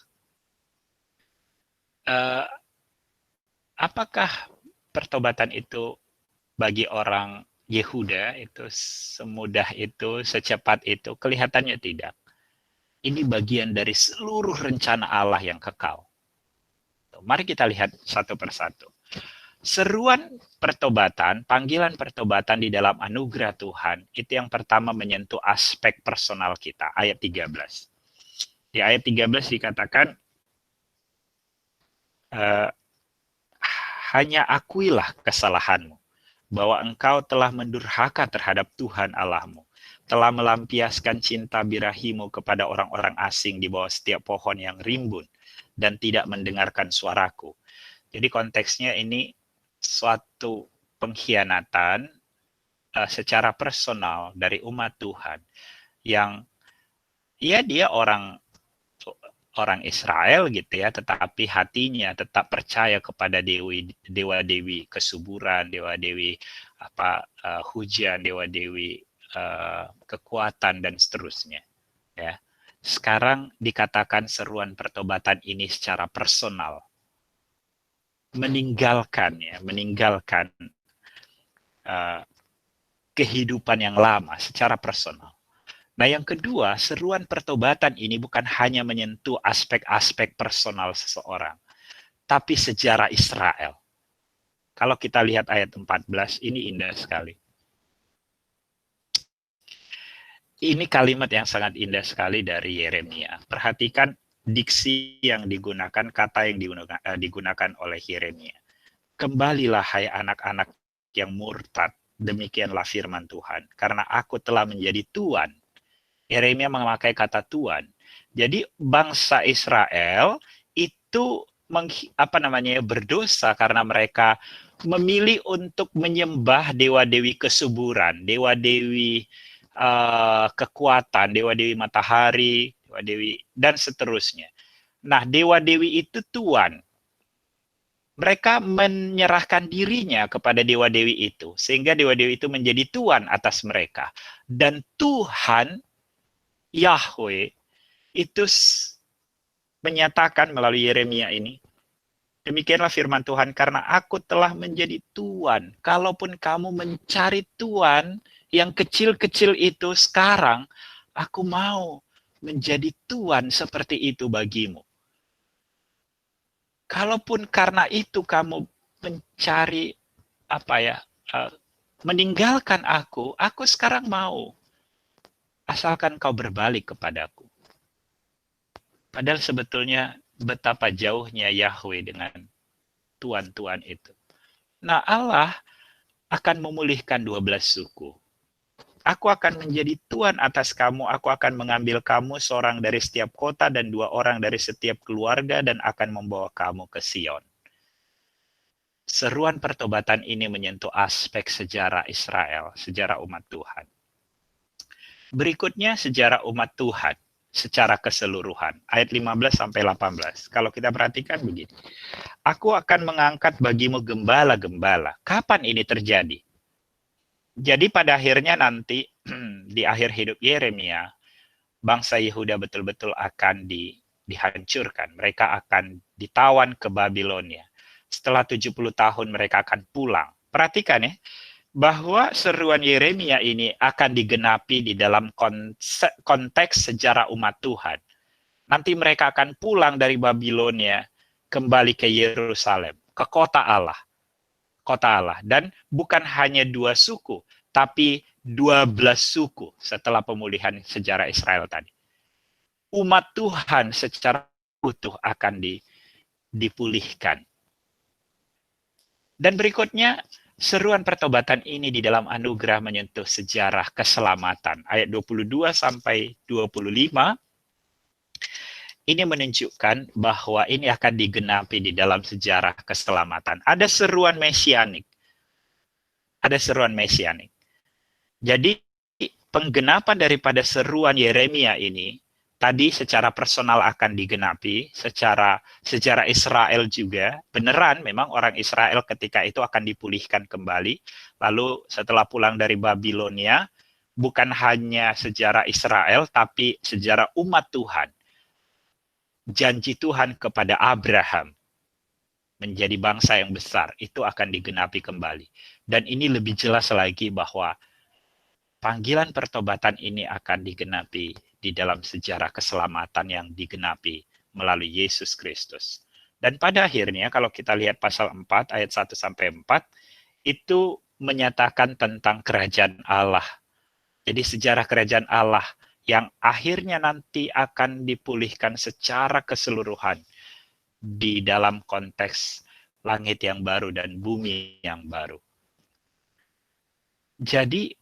C: Apakah pertobatan itu bagi orang Yehuda itu semudah itu, secepat itu? Kelihatannya tidak. Ini bagian dari seluruh rencana Allah yang kekal. Mari kita lihat satu persatu. Seruan pertobatan, panggilan pertobatan di dalam anugerah Tuhan, itu yang pertama menyentuh aspek personal kita, ayat 13. Di ayat 13 dikatakan, hanya akuilah kesalahanmu, bahwa engkau telah mendurhaka terhadap Tuhan Allahmu, telah melampiaskan cinta birahimu kepada orang-orang asing di bawah setiap pohon yang rimbun, dan tidak mendengarkan suaraku. Jadi konteksnya ini suatu pengkhianatan secara personal dari umat Tuhan, yang dia orang Israel gitu ya, tetapi hatinya tetap percaya kepada dewa-dewi kesuburan, dewa-dewi hujan, dewa-dewi kekuatan dan seterusnya. Ya, sekarang dikatakan seruan pertobatan ini secara personal, meninggalkan kehidupan yang lama secara personal. Nah, yang kedua, seruan pertobatan ini bukan hanya menyentuh aspek-aspek personal seseorang, tapi sejarah Israel. Kalau kita lihat ayat 14, ini indah sekali. Ini kalimat yang sangat indah sekali dari Yeremia. Perhatikan diksi yang digunakan, kata yang digunakan oleh Yeremia. Kembalilah hai anak-anak yang murtad, demikianlah firman Tuhan, karena aku telah menjadi Tuhan. Yeremia memakai kata Tuhan. Jadi bangsa Israel itu berdosa karena mereka memilih untuk menyembah dewa-dewi kesuburan, dewa-dewi kekuatan, dewa-dewi matahari, dewa-dewi dan seterusnya. Nah, dewa-dewi itu Tuhan. Mereka menyerahkan dirinya kepada dewa-dewi itu, sehingga dewa-dewi itu menjadi Tuhan atas mereka. Dan Tuhan Yahweh itu menyatakan melalui Yeremia ini, demikianlah firman Tuhan, karena aku telah menjadi Tuhan. Kalaupun kamu mencari Tuhan yang kecil-kecil itu sekarang, aku mau menjadi Tuhan seperti itu bagimu. Kalaupun karena itu kamu mencari meninggalkan aku sekarang mau. Asalkan kau berbalik kepadaku. Padahal sebetulnya betapa jauhnya Yahweh dengan Tuhan-Tuhan itu. Nah, Allah akan memulihkan 12 suku. Aku akan menjadi Tuhan atas kamu, aku akan mengambil kamu seorang dari setiap kota dan 2 orang dari setiap keluarga dan akan membawa kamu ke Sion. Seruan pertobatan ini menyentuh aspek sejarah Israel, sejarah umat Tuhan. Berikutnya sejarah umat Tuhan secara keseluruhan. Ayat 15 sampai 18. Kalau kita perhatikan begini. Aku akan mengangkat bagimu gembala-gembala. Kapan ini terjadi? Jadi pada akhirnya nanti di akhir hidup Yeremia, bangsa Yehuda betul-betul akan dihancurkan. Mereka akan ditawan ke Babilonia. Setelah 70 tahun mereka akan pulang. Perhatikan ya, bahwa seruan Yeremia ini akan digenapi di dalam konteks sejarah umat Tuhan. Nanti mereka akan pulang dari Babilonia kembali ke Yerusalem, ke kota Allah. Dan bukan hanya 2 suku, tapi 12 suku setelah pemulihan sejarah Israel tadi. Umat Tuhan secara utuh akan dipulihkan. Dan berikutnya, seruan pertobatan ini di dalam anugerah menyentuh sejarah keselamatan. Ayat 22 sampai 25, ini menunjukkan bahwa ini akan digenapi di dalam sejarah keselamatan. Ada seruan mesianik. Ada seruan mesianik. Jadi, penggenapan daripada seruan Yeremia ini, tadi secara personal akan digenapi, secara sejarah Israel juga, beneran memang orang Israel ketika itu akan dipulihkan kembali. Lalu setelah pulang dari Babilonia, bukan hanya sejarah Israel, tapi sejarah umat Tuhan. Janji Tuhan kepada Abraham menjadi bangsa yang besar, itu akan digenapi kembali. Dan ini lebih jelas lagi bahwa panggilan pertobatan ini akan digenapi di dalam sejarah keselamatan yang digenapi melalui Yesus Kristus. Dan pada akhirnya kalau kita lihat pasal 4 ayat 1 sampai 4 itu menyatakan tentang kerajaan Allah. Jadi sejarah kerajaan Allah yang akhirnya nanti akan dipulihkan secara keseluruhan di dalam konteks langit yang baru dan bumi yang baru. Jadi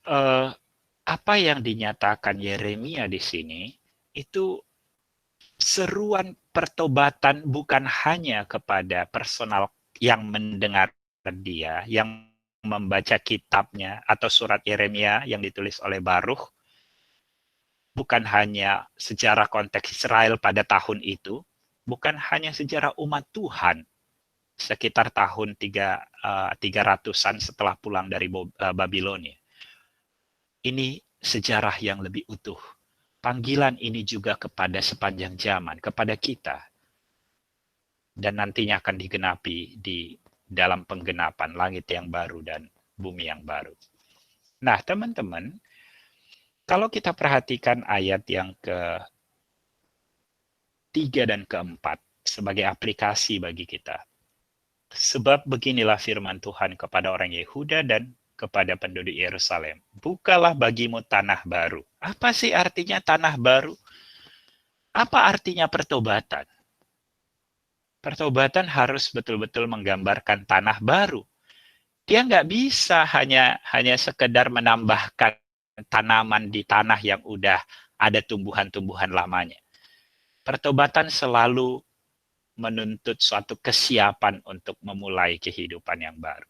C: apa yang dinyatakan Yeremia di sini itu seruan pertobatan bukan hanya kepada personal yang mendengar dia, yang membaca kitabnya atau surat Yeremia yang ditulis oleh Baruch, bukan hanya sejarah konteks Israel pada tahun itu, bukan hanya sejarah umat Tuhan sekitar tahun 300-an setelah pulang dari Babilonia. Ini sejarah yang lebih utuh. Panggilan ini juga kepada sepanjang zaman, kepada kita. Dan nantinya akan digenapi di dalam penggenapan langit yang baru dan bumi yang baru. Nah, teman-teman, kalau kita perhatikan ayat yang ke-3 dan ke-4 sebagai aplikasi bagi kita. Sebab beginilah firman Tuhan kepada orang Yehuda dan kepada penduduk Yerusalem. Bukalah bagimu tanah baru. Apa sih artinya tanah baru? Apa artinya pertobatan? Pertobatan harus betul-betul menggambarkan tanah baru. Dia nggak bisa hanya sekedar menambahkan tanaman di tanah yang udah ada tumbuhan-tumbuhan lamanya. Pertobatan selalu menuntut suatu kesiapan untuk memulai kehidupan yang baru.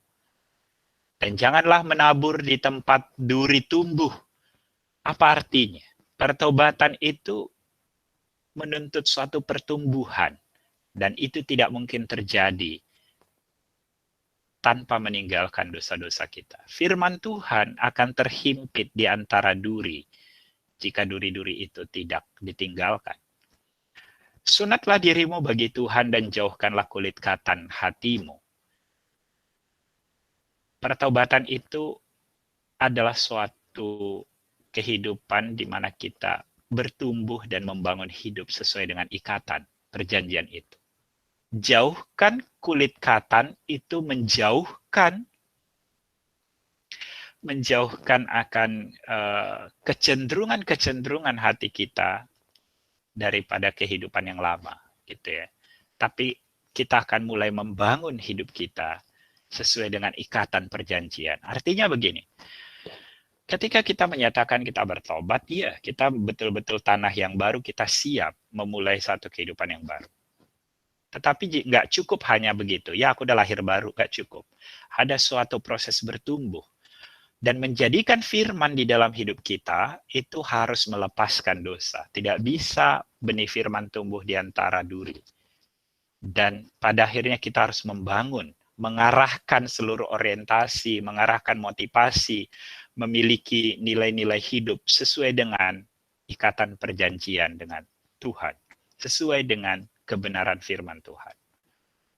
C: Dan janganlah menabur di tempat duri tumbuh. Apa artinya? Pertobatan itu menuntut suatu pertumbuhan. Dan itu tidak mungkin terjadi tanpa meninggalkan dosa-dosa kita. Firman Tuhan akan terhimpit di antara duri jika duri-duri itu tidak ditinggalkan. Sunatlah dirimu bagi Tuhan dan jauhkanlah kulit katan hatimu. Pertobatan itu adalah suatu kehidupan di mana kita bertumbuh dan membangun hidup sesuai dengan ikatan perjanjian itu. Jauhkan kulit katan itu menjauhkan akan kecenderungan hati kita daripada kehidupan yang lama, gitu ya. Tapi kita akan mulai membangun hidup kita sesuai dengan ikatan perjanjian. Artinya begini, ketika kita menyatakan kita bertobat, ya kita betul-betul tanah yang baru, kita siap memulai satu kehidupan yang baru. Tetapi nggak cukup hanya begitu. Ya, aku udah lahir baru, nggak cukup. Ada suatu proses bertumbuh. Dan menjadikan firman di dalam hidup kita, itu harus melepaskan dosa. Tidak bisa benih firman tumbuh di antara duri. Dan pada akhirnya kita harus membangun, mengarahkan seluruh orientasi, mengarahkan motivasi, memiliki nilai-nilai hidup sesuai dengan ikatan perjanjian dengan Tuhan. Sesuai dengan kebenaran firman Tuhan.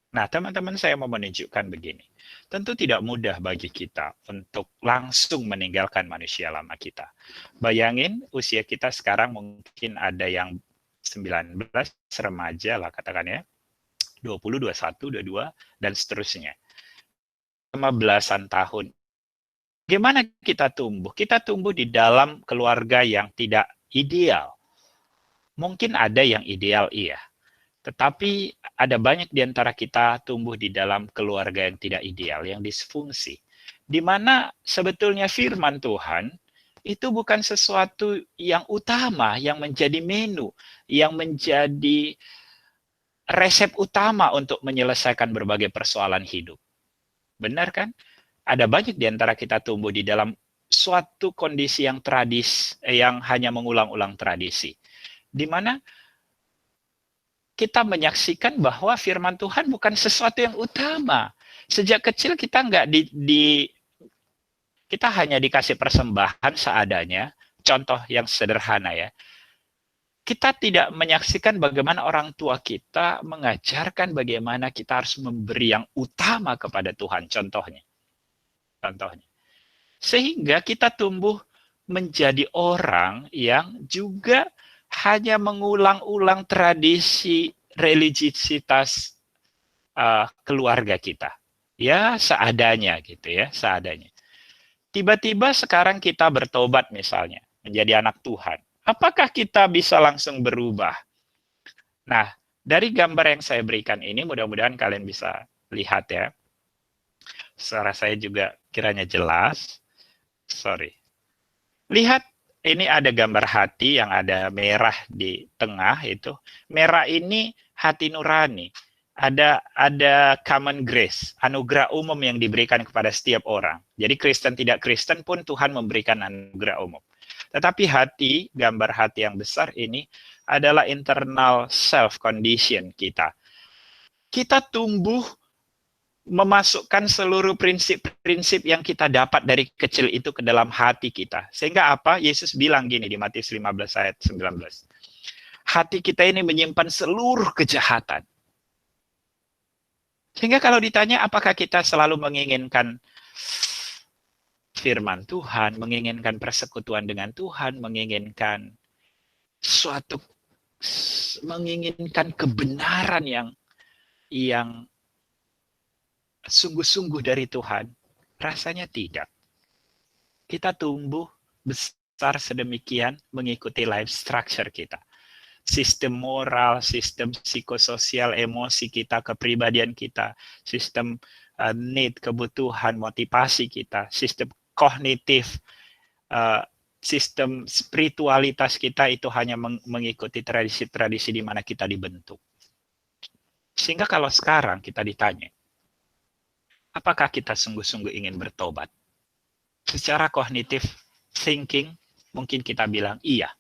C: Nah, teman-teman, saya mau menunjukkan begini. Tentu tidak mudah bagi kita untuk langsung meninggalkan manusia lama kita. Bayangin usia kita sekarang mungkin ada yang 19, remaja lah katakan ya, 20, 21, 22, dan seterusnya. 15-an tahun Bagaimana kita tumbuh? Kita tumbuh di dalam keluarga yang tidak ideal. Mungkin ada yang ideal, iya. Tetapi ada banyak di antara kita tumbuh di dalam keluarga yang tidak ideal, yang disfungsi. Di mana sebetulnya firman Tuhan itu bukan sesuatu yang utama, yang menjadi menu, yang menjadi resep utama untuk menyelesaikan berbagai persoalan hidup. Benar kan? Ada banyak di antara kita tumbuh di dalam suatu kondisi yang yang hanya mengulang-ulang tradisi. Di mana kita menyaksikan bahwa firman Tuhan bukan sesuatu yang utama. Sejak kecil kita kita hanya dikasih persembahan seadanya. Contoh yang sederhana ya. Kita tidak menyaksikan bagaimana orang tua kita mengajarkan bagaimana kita harus memberi yang utama kepada Tuhan. Contohnya. Sehingga kita tumbuh menjadi orang yang juga hanya mengulang-ulang tradisi religiositas keluarga kita. Ya, seadanya gitu ya, seadanya. Tiba-tiba sekarang kita bertobat misalnya, menjadi anak Tuhan. Apakah kita bisa langsung berubah? Nah, dari gambar yang saya berikan ini, mudah-mudahan kalian bisa lihat ya. Suara saya juga kiranya jelas. Sorry. Lihat, ini ada gambar hati yang ada merah di tengah itu. Merah ini hati nurani. Ada common grace, anugerah umum yang diberikan kepada setiap orang. Jadi Kristen tidak Kristen pun Tuhan memberikan anugerah umum. Tetapi hati, gambar hati yang besar ini adalah internal self condition kita. Kita tumbuh memasukkan seluruh prinsip-prinsip yang kita dapat dari kecil itu ke dalam hati kita. Sehingga apa? Yesus bilang gini di Matius 15 ayat 19. Hati kita ini menyimpan seluruh kejahatan. Sehingga kalau ditanya apakah kita selalu menginginkan firman Tuhan, menginginkan persekutuan dengan Tuhan, menginginkan kebenaran yang sungguh-sungguh dari Tuhan? Rasanya tidak. Kita tumbuh besar sedemikian mengikuti life structure kita. Sistem moral, sistem psikososial, emosi kita, kepribadian kita, sistem need, kebutuhan, motivasi kita, sistem kognitif, sistem spiritualitas kita itu hanya mengikuti tradisi-tradisi di mana kita dibentuk. Sehingga kalau sekarang kita ditanya, apakah kita sungguh-sungguh ingin bertobat? Secara kognitif thinking, mungkin kita bilang iya.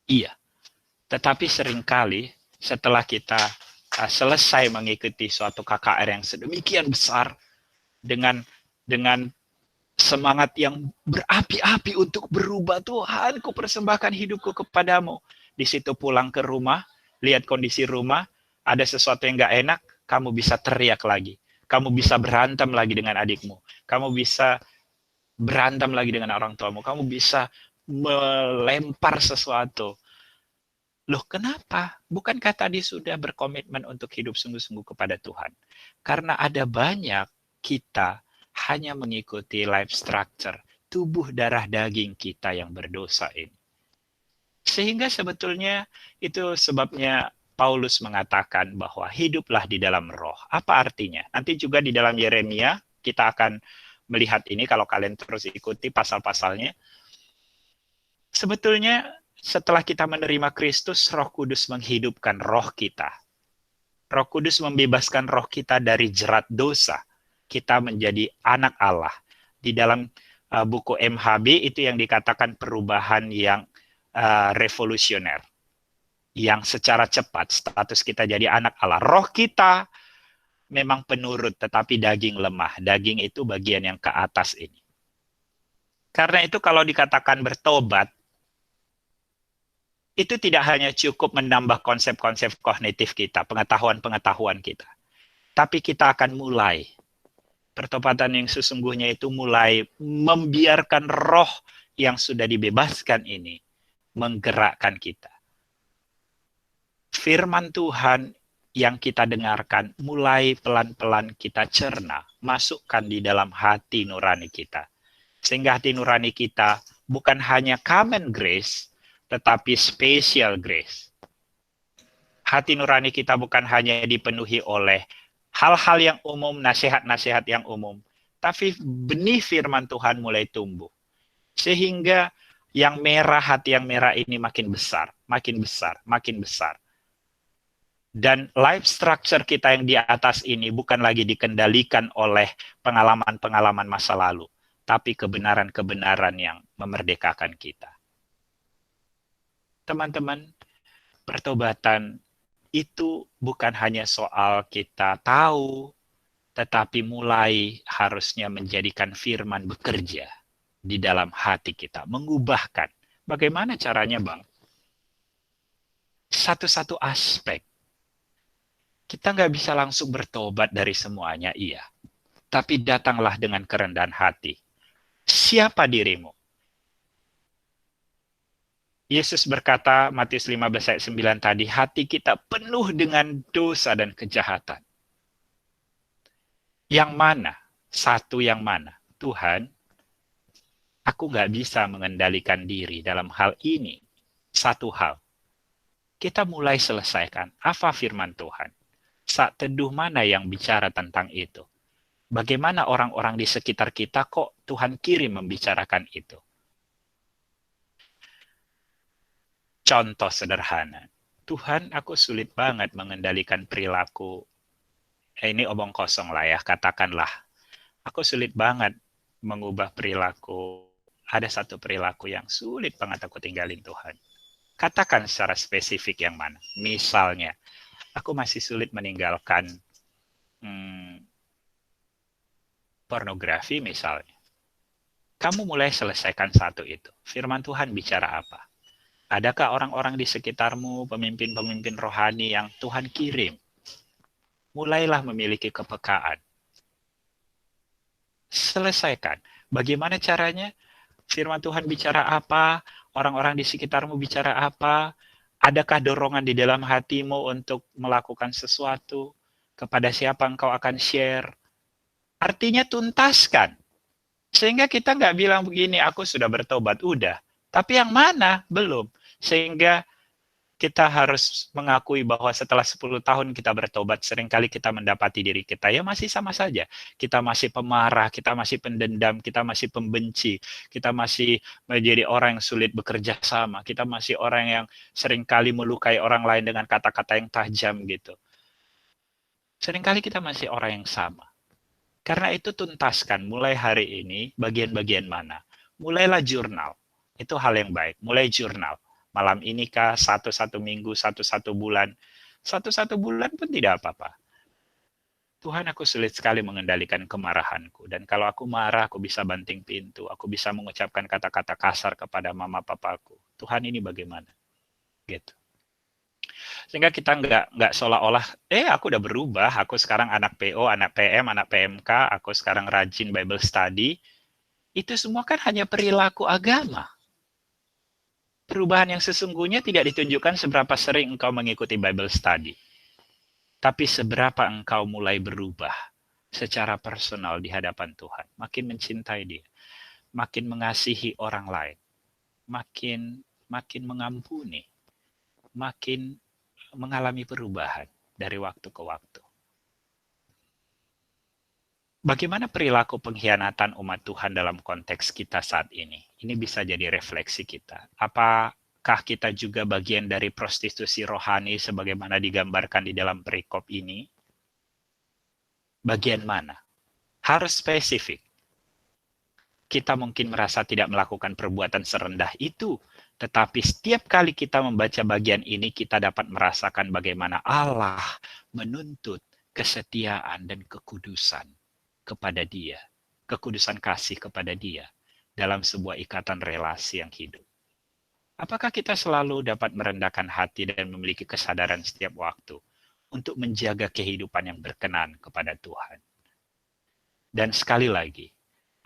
C: Iya. Tetapi seringkali setelah kita selesai mengikuti suatu KKR yang sedemikian besar dengan semangat yang berapi-api untuk berubah, Tuhan, ku persembahkan hidupku kepadamu. Di situ pulang ke rumah, lihat kondisi rumah, ada sesuatu yang nggak enak, kamu bisa teriak lagi. Kamu bisa berantem lagi dengan adikmu. Kamu bisa berantem lagi dengan orang tuamu. Kamu bisa melempar sesuatu. Loh, kenapa? Bukankah tadi sudah berkomitmen untuk hidup sungguh-sungguh kepada Tuhan? Karena ada banyak kita hanya mengikuti life structure, tubuh darah daging kita yang berdosa ini. Sehingga sebetulnya itu sebabnya Paulus mengatakan bahwa hiduplah di dalam roh. Apa artinya? Nanti juga di dalam Yeremia kita akan melihat ini kalau kalian terus ikuti pasal-pasalnya. Sebetulnya setelah kita menerima Kristus, Roh Kudus menghidupkan roh kita. Roh Kudus membebaskan roh kita dari jerat dosa. Kita menjadi anak Allah. Di dalam buku MHB itu yang dikatakan perubahan yang revolusioner. Yang secara cepat status kita jadi anak Allah. Roh kita memang penurut, tetapi daging lemah. Daging itu bagian yang ke atas ini. Karena itu kalau dikatakan bertobat, itu tidak hanya cukup menambah konsep-konsep kognitif kita, pengetahuan-pengetahuan kita. Tapi kita akan mulai. Pertobatan yang sesungguhnya itu mulai membiarkan roh yang sudah dibebaskan ini menggerakkan kita. Firman Tuhan yang kita dengarkan mulai pelan-pelan kita cerna, masukkan di dalam hati nurani kita. Sehingga hati nurani kita bukan hanya common grace, tetapi special grace. Hati nurani kita bukan hanya dipenuhi oleh hal-hal yang umum, nasihat-nasihat yang umum, tapi benih firman Tuhan mulai tumbuh. Sehingga yang merah, hati yang merah ini makin besar, makin besar, makin besar. Dan life structure kita yang di atas ini bukan lagi dikendalikan oleh pengalaman-pengalaman masa lalu, tapi kebenaran-kebenaran yang memerdekakan kita. Teman-teman, pertobatan itu bukan hanya soal kita tahu, tetapi mulai harusnya menjadikan firman bekerja di dalam hati kita, mengubahkan. Bagaimana caranya, Bang? Satu-satu aspek. Kita nggak bisa langsung bertobat dari semuanya, iya. Tapi datanglah dengan kerendahan hati. Siapa dirimu? Yesus berkata, Matius 15 ayat 9 tadi, hati kita penuh dengan dosa dan kejahatan. Yang mana? Satu yang mana? Tuhan, aku nggak bisa mengendalikan diri dalam hal ini. Satu hal. Kita mulai selesaikan. Apa firman Tuhan? Saat teduh mana yang bicara tentang itu? Bagaimana orang-orang di sekitar kita kok Tuhan kirim membicarakan itu? Contoh sederhana. Tuhan, aku sulit banget mengendalikan perilaku. Ini omong kosong lah ya, katakanlah. Aku sulit banget mengubah perilaku. Ada satu perilaku yang sulit banget aku tinggalin Tuhan. Katakan secara spesifik yang mana. Misalnya, aku masih sulit meninggalkan pornografi misalnya. Kamu mulai selesaikan satu itu. Firman Tuhan bicara apa? Adakah orang-orang di sekitarmu, pemimpin-pemimpin rohani yang Tuhan kirim? Mulailah memiliki kepekaan. Selesaikan. Bagaimana caranya? Firman Tuhan bicara apa? Orang-orang di sekitarmu bicara apa? Adakah dorongan di dalam hatimu untuk melakukan sesuatu? Kepada siapa engkau akan share? Artinya tuntaskan. Sehingga kita nggak bilang begini, aku sudah bertobat, udah. Tapi yang mana? Belum. Sehingga kita harus mengakui bahwa setelah 10 tahun kita bertobat, seringkali kita mendapati diri kita ya masih sama saja. Kita masih pemarah, kita masih pendendam, kita masih pembenci, kita masih menjadi orang yang sulit bekerja sama, kita masih orang yang seringkali melukai orang lain dengan kata-kata yang tajam gitu. Seringkali kita masih orang yang sama. Karena itu tuntaskan mulai hari ini bagian-bagian mana. Mulailah jurnal. Itu hal yang baik. Mulai jurnal. Malam ini kah, satu minggu, satu bulan. Satu bulan pun tidak apa-apa. Tuhan, aku sulit sekali mengendalikan kemarahanku. Dan kalau aku marah, aku bisa banting pintu. Aku bisa mengucapkan kata-kata kasar kepada mama papaku. Tuhan, ini bagaimana? Gitu. Sehingga kita nggak seolah-olah, aku udah berubah. Aku sekarang anak PO, anak PM, anak PMK. Aku sekarang rajin Bible study. Itu semua kan hanya perilaku agama. Perubahan yang sesungguhnya tidak ditunjukkan seberapa sering engkau mengikuti Bible study. Tapi seberapa engkau mulai berubah secara personal di hadapan Tuhan. Makin mencintai Dia. Makin mengasihi orang lain. Makin mengampuni. Makin mengalami perubahan dari waktu ke waktu. Bagaimana perilaku pengkhianatan umat Tuhan dalam konteks kita saat ini? Ini bisa jadi refleksi kita. Apakah kita juga bagian dari prostitusi rohani sebagaimana digambarkan di dalam perikop ini? Bagian mana? Harus spesifik. Kita mungkin merasa tidak melakukan perbuatan serendah itu, tetapi setiap kali kita membaca bagian ini, kita dapat merasakan bagaimana Allah menuntut kesetiaan dan kekudusan kepada Dia, kekudusan kasih kepada Dia dalam sebuah ikatan relasi yang hidup. Apakah kita selalu dapat merendahkan hati dan memiliki kesadaran setiap waktu untuk menjaga kehidupan yang berkenan kepada Tuhan? Dan sekali lagi,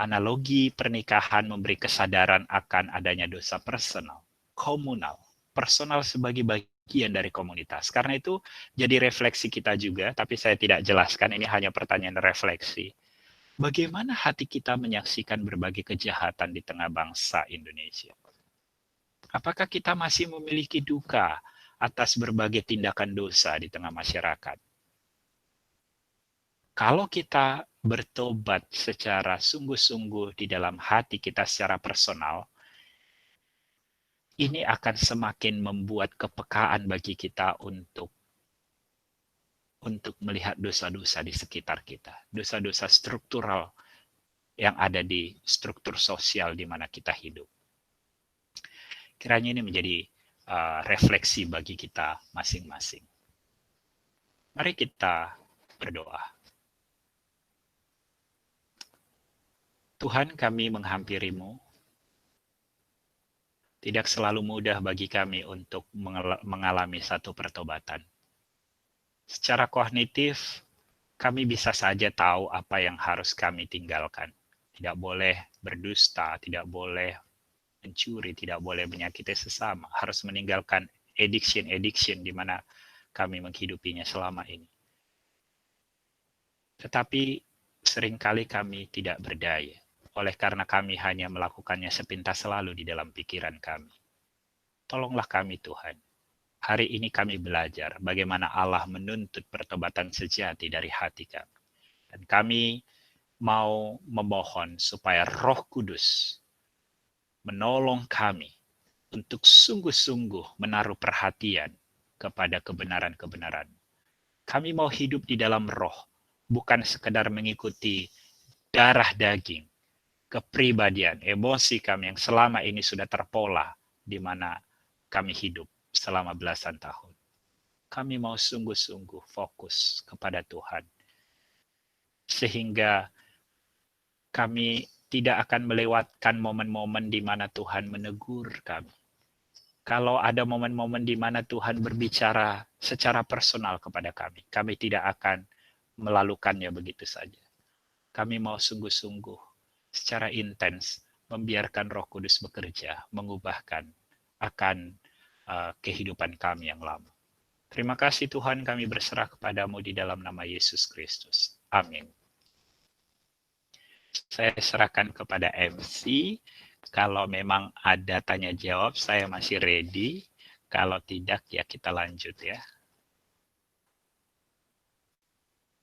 C: analogi pernikahan memberi kesadaran akan adanya dosa personal, komunal, personal sebagai bagian bagian dari komunitas. Karena itu jadi refleksi kita juga, tapi saya tidak jelaskan, ini hanya pertanyaan refleksi. Bagaimana hati kita menyaksikan berbagai kejahatan di tengah bangsa Indonesia? Apakah kita masih memiliki duka atas berbagai tindakan dosa di tengah masyarakat? Kalau kita bertobat secara sungguh-sungguh di dalam hati kita secara personal, ini akan semakin membuat kepekaan bagi kita untuk melihat dosa-dosa di sekitar kita, dosa-dosa struktural yang ada di struktur sosial di mana kita hidup. Kiranya ini menjadi refleksi bagi kita masing-masing. Mari kita berdoa. Tuhan, kami menghampiri-Mu. Tidak selalu mudah bagi kami untuk mengalami satu pertobatan. Secara kognitif, kami bisa saja tahu apa yang harus kami tinggalkan. Tidak boleh berdusta, tidak boleh mencuri, tidak boleh menyakiti sesama. Harus meninggalkan addiction di mana kami menghidupinya selama ini. Tetapi seringkali kami tidak berdaya. Oleh karena kami hanya melakukannya sepintas selalu di dalam pikiran kami. Tolonglah kami Tuhan. Hari ini kami belajar bagaimana Allah menuntut pertobatan sejati dari hati kami. Dan kami mau memohon supaya Roh Kudus menolong kami untuk sungguh-sungguh menaruh perhatian kepada kebenaran-kebenaran. Kami mau hidup di dalam roh, bukan sekedar mengikuti darah daging, kepribadian, emosi kami yang selama ini sudah terpola di mana kami hidup selama belasan tahun. Kami mau sungguh-sungguh fokus kepada Tuhan. Sehingga kami tidak akan melewatkan momen-momen di mana Tuhan menegur kami. Kalau ada momen-momen di mana Tuhan berbicara secara personal kepada kami, kami tidak akan melalukannya begitu saja. Kami mau sungguh-sungguh secara intens membiarkan Roh Kudus bekerja, mengubahkan akan kehidupan kami yang lama. Terima kasih Tuhan, kami berserah kepadamu di dalam nama Yesus Kristus. Amin. Saya serahkan kepada MC. Kalau memang ada tanya jawab, saya masih ready. Kalau tidak, ya kita lanjut ya.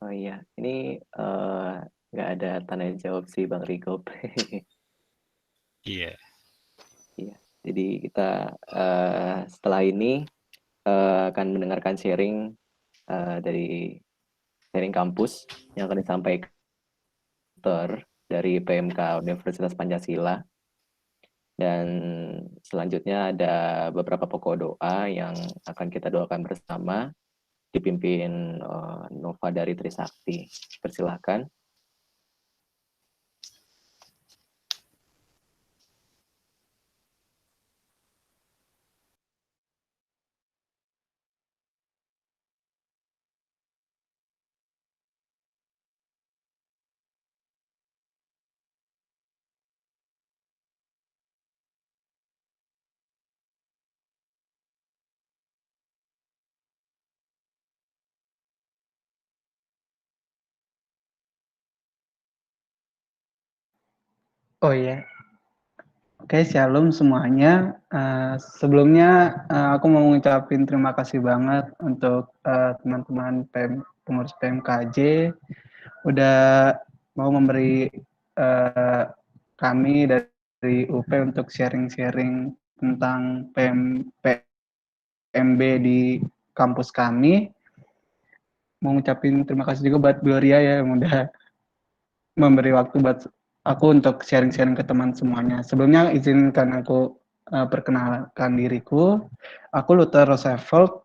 B: Oh iya, ini nggak ada tanya jawab sih Bang Rigo.
C: Iya.
B: Iya, jadi kita setelah ini akan mendengarkan sharing dari sharing kampus yang akan disampaikan dari PMK Universitas Pancasila. Dan selanjutnya ada beberapa pokok doa yang akan kita doakan bersama, dipimpin Nova dari Trisakti. Persilahkan.
E: Oh iya, oke, shalom semuanya. Sebelumnya aku mau ngucapin terima kasih banget untuk teman-teman pengurus PMKJ udah mau memberi kami dari UP untuk sharing-sharing tentang PMB di kampus kami. Mau ngucapin terima kasih juga buat Gloria ya yang udah memberi waktu buat aku untuk sharing-sharing ke teman semuanya. Sebelumnya izinkan aku perkenalkan diriku. Aku Luther Roosevelt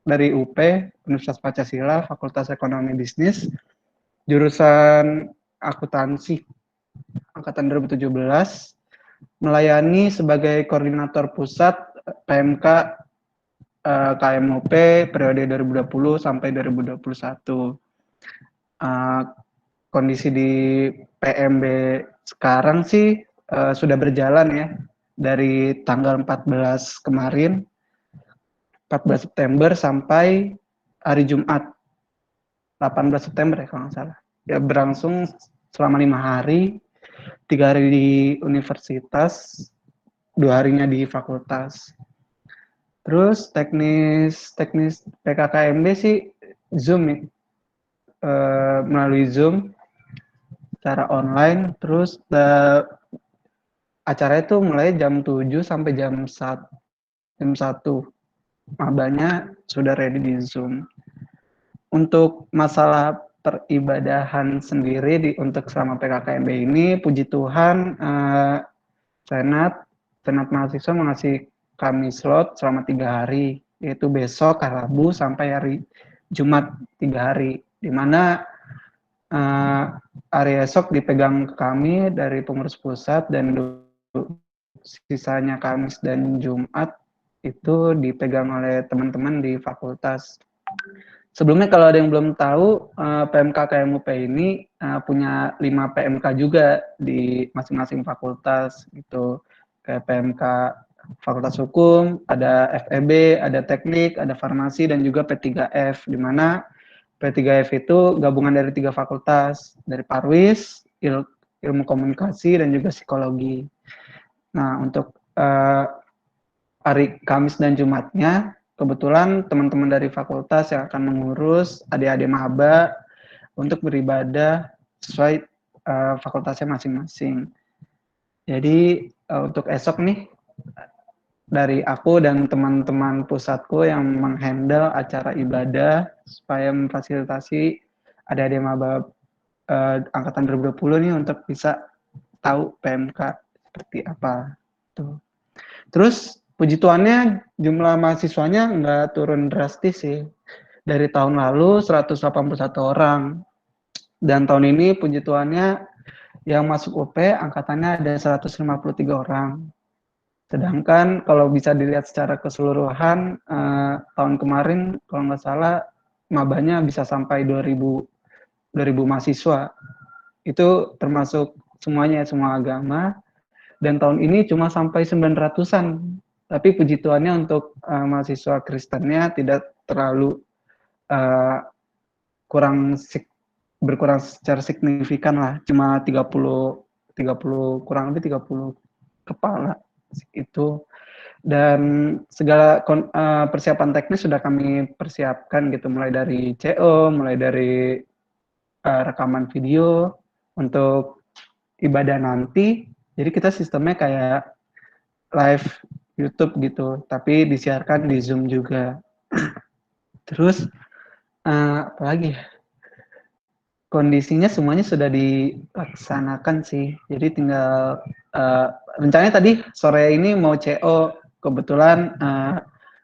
E: dari UP, Universitas Pancasila, Fakultas Ekonomi Bisnis, jurusan akuntansi angkatan 2017, melayani sebagai koordinator pusat PMK KMOP periode 2020 sampai 2021. Kondisi di PMB sekarang sih sudah berjalan ya dari tanggal 14 kemarin 14 September sampai hari Jumat 18 September ya kalau nggak salah. Ya berlangsung selama 5 hari, 3 hari di universitas, 2 harinya di fakultas. Terus teknis PKKMB sih Zoom ya, melalui Zoom secara online. Terus acaranya itu mulai jam 7 sampai jam 1. Mabanya sudah ready di Zoom. Untuk masalah peribadahan sendiri untuk selama PKKMB ini, puji Tuhan, Senat mahasiswa mengasih kami slot selama 3 hari, yaitu besok, Rabu, sampai hari Jumat 3 hari, di mana hari esok dipegang kami dari pengurus pusat dan sisanya Kamis dan Jumat itu dipegang oleh teman-teman di fakultas. Sebelumnya kalau ada yang belum tahu, PMK KMUP ini punya 5 PMK juga di masing-masing fakultas gitu. Kayak PMK Fakultas Hukum, ada FEB, ada Teknik, ada Farmasi, dan juga P3F, di mana P3F itu gabungan dari 3 fakultas, dari Parwis, Ilmu Komunikasi, dan juga Psikologi. Nah, untuk hari Kamis dan Jumatnya, kebetulan teman-teman dari fakultas yang akan mengurus adik-adik maba untuk beribadah sesuai fakultasnya masing-masing. Jadi untuk esok nih, dari aku dan teman-teman pusatku yang menghandle acara ibadah supaya memfasilitasi adik-adik maba angkatan 2020 nih untuk bisa tahu PMK seperti apa. Tuh. Terus puji Tuhannya jumlah mahasiswanya nggak turun drastis sih. Dari tahun lalu 181 orang. Dan tahun ini puji Tuhannya yang masuk UP angkatannya ada 153 orang. Sedangkan kalau bisa dilihat secara keseluruhan, tahun kemarin kalau nggak salah mabanya bisa sampai 2000 mahasiswa. Itu termasuk semuanya, semua agama. Dan tahun ini cuma sampai 900-an. Tapi puji Tuhannya untuk mahasiswa Kristennya tidak terlalu berkurang secara signifikan lah. Cuma 30 kurang lebih 30 kepala itu. Dan segala persiapan teknis sudah kami persiapkan gitu, mulai dari CO, mulai dari rekaman video untuk ibadah nanti. Jadi kita sistemnya kayak live YouTube gitu, tapi disiarkan di Zoom juga. Terus apalagi kondisinya semuanya sudah dilaksanakan sih. Jadi tinggal rencananya tadi sore ini mau CO, kebetulan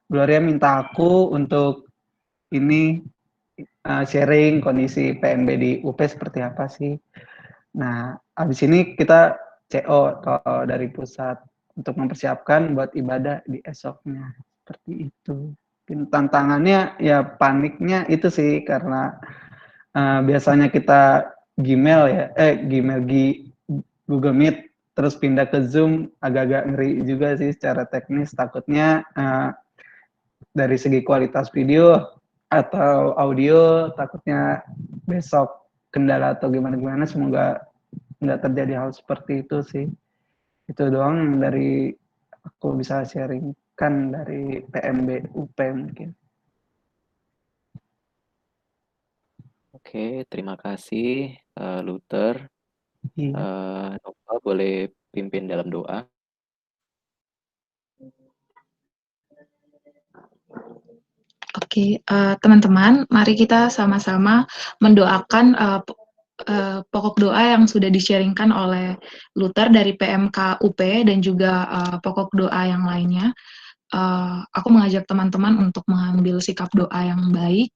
E: Gloria minta aku untuk ini sharing kondisi PMB di UP seperti apa sih. Nah, habis ini kita CO kalau dari pusat untuk mempersiapkan buat ibadah di esoknya. Seperti itu. Tantangannya ya paniknya itu sih, karena biasanya kita Google Meet terus pindah ke Zoom, agak-agak ngeri juga sih secara teknis. Takutnya dari segi kualitas video atau audio, takutnya besok kendala atau gimana-gimana, semoga nggak terjadi hal seperti itu sih. Itu doang dari aku bisa sharingkan dari PMB UP mungkin.
B: Oke, terima kasih Luther. Nova boleh pimpin dalam doa.
F: Oke, teman-teman, mari kita sama-sama mendoakan pokok doa yang sudah di-sharingkan oleh Luther dari PMK UP dan juga pokok doa yang lainnya. Aku mengajak teman-teman untuk mengambil sikap doa yang baik.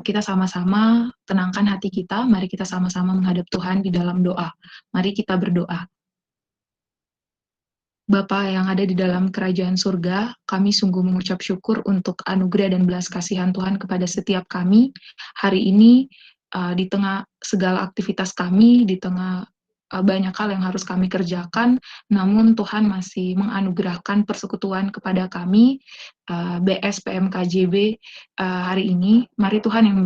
F: Kita sama-sama tenangkan hati kita, mari kita sama-sama menghadap Tuhan di dalam doa. Mari kita berdoa. Bapa yang ada di dalam kerajaan surga, kami sungguh mengucap syukur untuk anugerah dan belas kasihan Tuhan kepada setiap kami. Hari ini, di tengah segala aktivitas kami, di tengah banyak hal yang harus kami kerjakan, namun Tuhan masih menganugerahkan persekutuan kepada kami, BS PMKJB hari ini. Mari Tuhan yang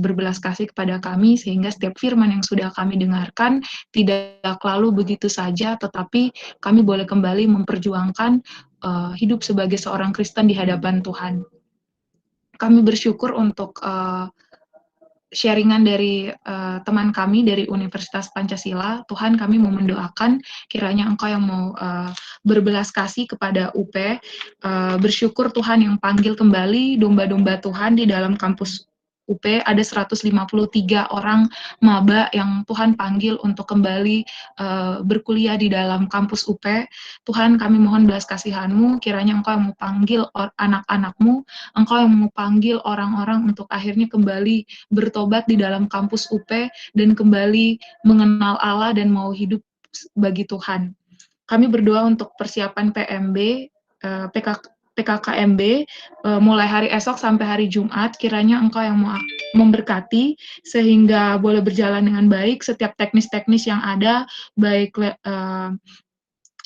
F: berbelas kasih kepada kami, sehingga setiap firman yang sudah kami dengarkan tidak lalu begitu saja, tetapi kami boleh kembali memperjuangkan hidup sebagai seorang Kristen di hadapan Tuhan. Kami bersyukur untuk sharingan dari teman kami dari Universitas Pancasila. Tuhan, kami mau mendoakan kiranya Engkau yang mau berbelas kasih kepada UP, bersyukur Tuhan yang panggil kembali domba-domba Tuhan di dalam kampus UP. Ada 153 orang maba yang Tuhan panggil untuk kembali berkuliah di dalam kampus UP. Tuhan, kami mohon belas kasihan-Mu, kiranya Engkau yang mau panggil anak-anak-Mu, Engkau yang mau panggil orang-orang untuk akhirnya kembali bertobat di dalam kampus UP dan kembali mengenal Allah dan mau hidup bagi Tuhan. Kami berdoa untuk persiapan PMB, PKKMB, mulai hari esok sampai hari Jumat, kiranya Engkau yang mau memberkati, sehingga boleh berjalan dengan baik setiap teknis-teknis yang ada, baik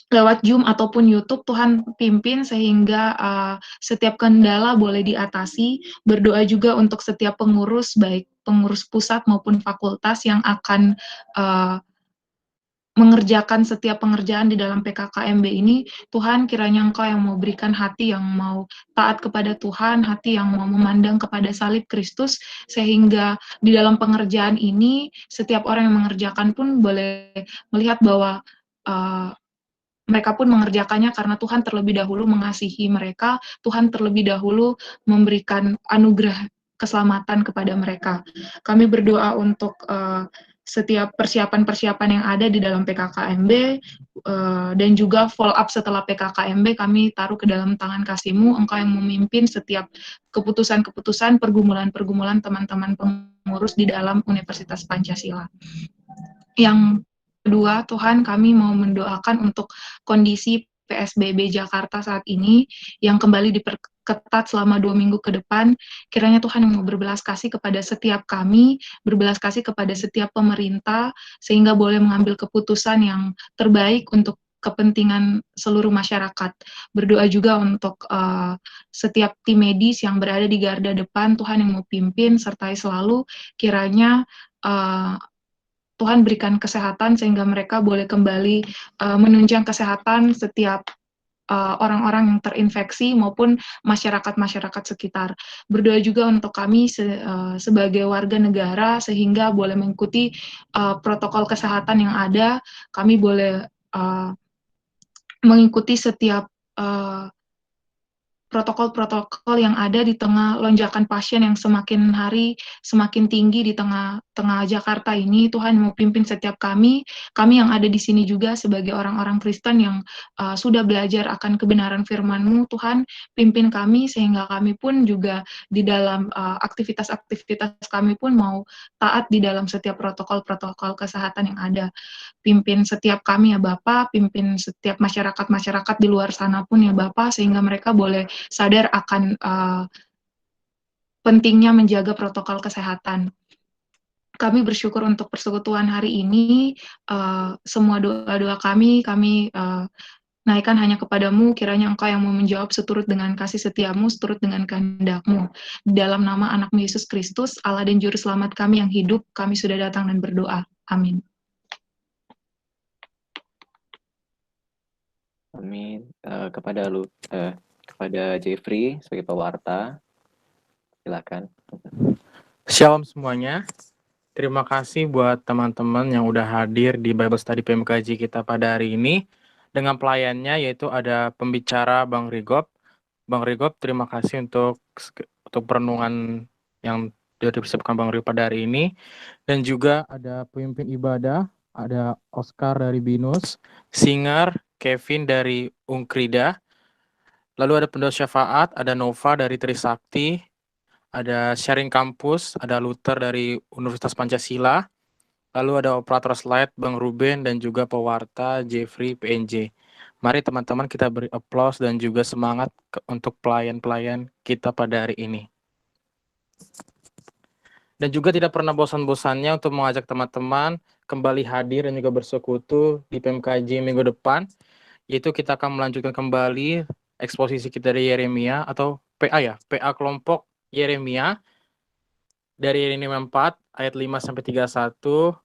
F: lewat Zoom ataupun YouTube. Tuhan pimpin sehingga setiap kendala boleh diatasi. Berdoa juga untuk setiap pengurus, baik pengurus pusat maupun fakultas yang akan mengerjakan setiap pengerjaan di dalam PKKMB ini. Tuhan, kiranya Engkau yang mau berikan hati yang mau taat kepada Tuhan, hati yang mau memandang kepada salib Kristus, sehingga di dalam pengerjaan ini setiap orang yang mengerjakan pun boleh melihat bahwa mereka pun mengerjakannya karena Tuhan terlebih dahulu mengasihi mereka, Tuhan terlebih dahulu memberikan anugerah keselamatan kepada mereka. Kami berdoa untuk setiap persiapan-persiapan yang ada di dalam PKKMB, dan juga follow up setelah PKKMB, kami taruh ke dalam tangan kasih-Mu. Engkau yang memimpin setiap keputusan-keputusan, pergumulan-pergumulan teman-teman pengurus di dalam Universitas Pancasila. Yang kedua, Tuhan, kami mau mendoakan untuk kondisi PSBB Jakarta saat ini yang kembali diperketat selama 2 minggu ke depan. Kiranya Tuhan yang mau berbelas kasih kepada setiap kami, berbelas kasih kepada setiap pemerintah, sehingga boleh mengambil keputusan yang terbaik untuk kepentingan seluruh masyarakat. Berdoa juga untuk setiap tim medis yang berada di garda depan, Tuhan yang mau pimpin, sertai selalu, kiranya Tuhan berikan kesehatan sehingga mereka boleh kembali menunjang kesehatan setiap orang-orang yang terinfeksi maupun masyarakat-masyarakat sekitar. Berdoa juga untuk kami sebagai warga negara sehingga boleh mengikuti protokol kesehatan yang ada. Kami boleh mengikuti setiap protokol-protokol yang ada di tengah lonjakan pasien yang semakin hari semakin tinggi di tengah Jakarta ini. Tuhan mau pimpin setiap kami yang ada di sini juga sebagai orang-orang Kristen yang sudah belajar akan kebenaran firman-Mu. Tuhan, pimpin kami sehingga kami pun juga di dalam aktivitas-aktivitas kami pun mau taat di dalam setiap protokol-protokol kesehatan yang ada. Pimpin setiap kami ya Bapa, pimpin setiap masyarakat-masyarakat di luar sana pun ya Bapa, sehingga mereka boleh sadar akan pentingnya menjaga protokol kesehatan. Kami bersyukur untuk persekutuan hari ini, semua doa-doa kami naikkan hanya kepadamu, kiranya Engkau yang mau menjawab seturut dengan kasih setiamu, seturut dengan kehendak-Mu. Dalam nama anak-Mu Yesus Kristus, Allah dan Juru Selamat kami yang hidup, kami sudah datang dan berdoa. Amin.
B: Amin. Kepada Jeffrey sebagai pewarta, silakan.
A: Shalom semuanya. Terima kasih buat teman-teman yang udah hadir di Bible Study PMKJ kita pada hari ini. Dengan pelayannya yaitu ada pembicara Bang Rigob. Bang Rigob, terima kasih untuk perenungan yang sudah dipersiapkan Bang Rigob pada hari ini. Dan juga ada pemimpin ibadah, ada Oscar dari Binus, Singer, Kevin dari Ungkrida. Lalu ada pendoa syafaat, ada Nova dari Trisakti, ada sharing kampus, ada Luther dari Universitas Pancasila, lalu ada operator slide Bang Ruben dan juga pewarta Jeffrey PNJ. Mari teman-teman kita beri aplaus dan juga semangat untuk pelayan-pelayan kita pada hari ini. Dan juga tidak pernah bosan-bosannya untuk mengajak teman-teman kembali hadir dan juga bersekutu di PMKJ minggu depan, yaitu kita akan melanjutkan kembali eksposisi kita dari Yeremia atau PA ya, PA kelompok Yeremia dari Yeremia 4 ayat 5 sampai 31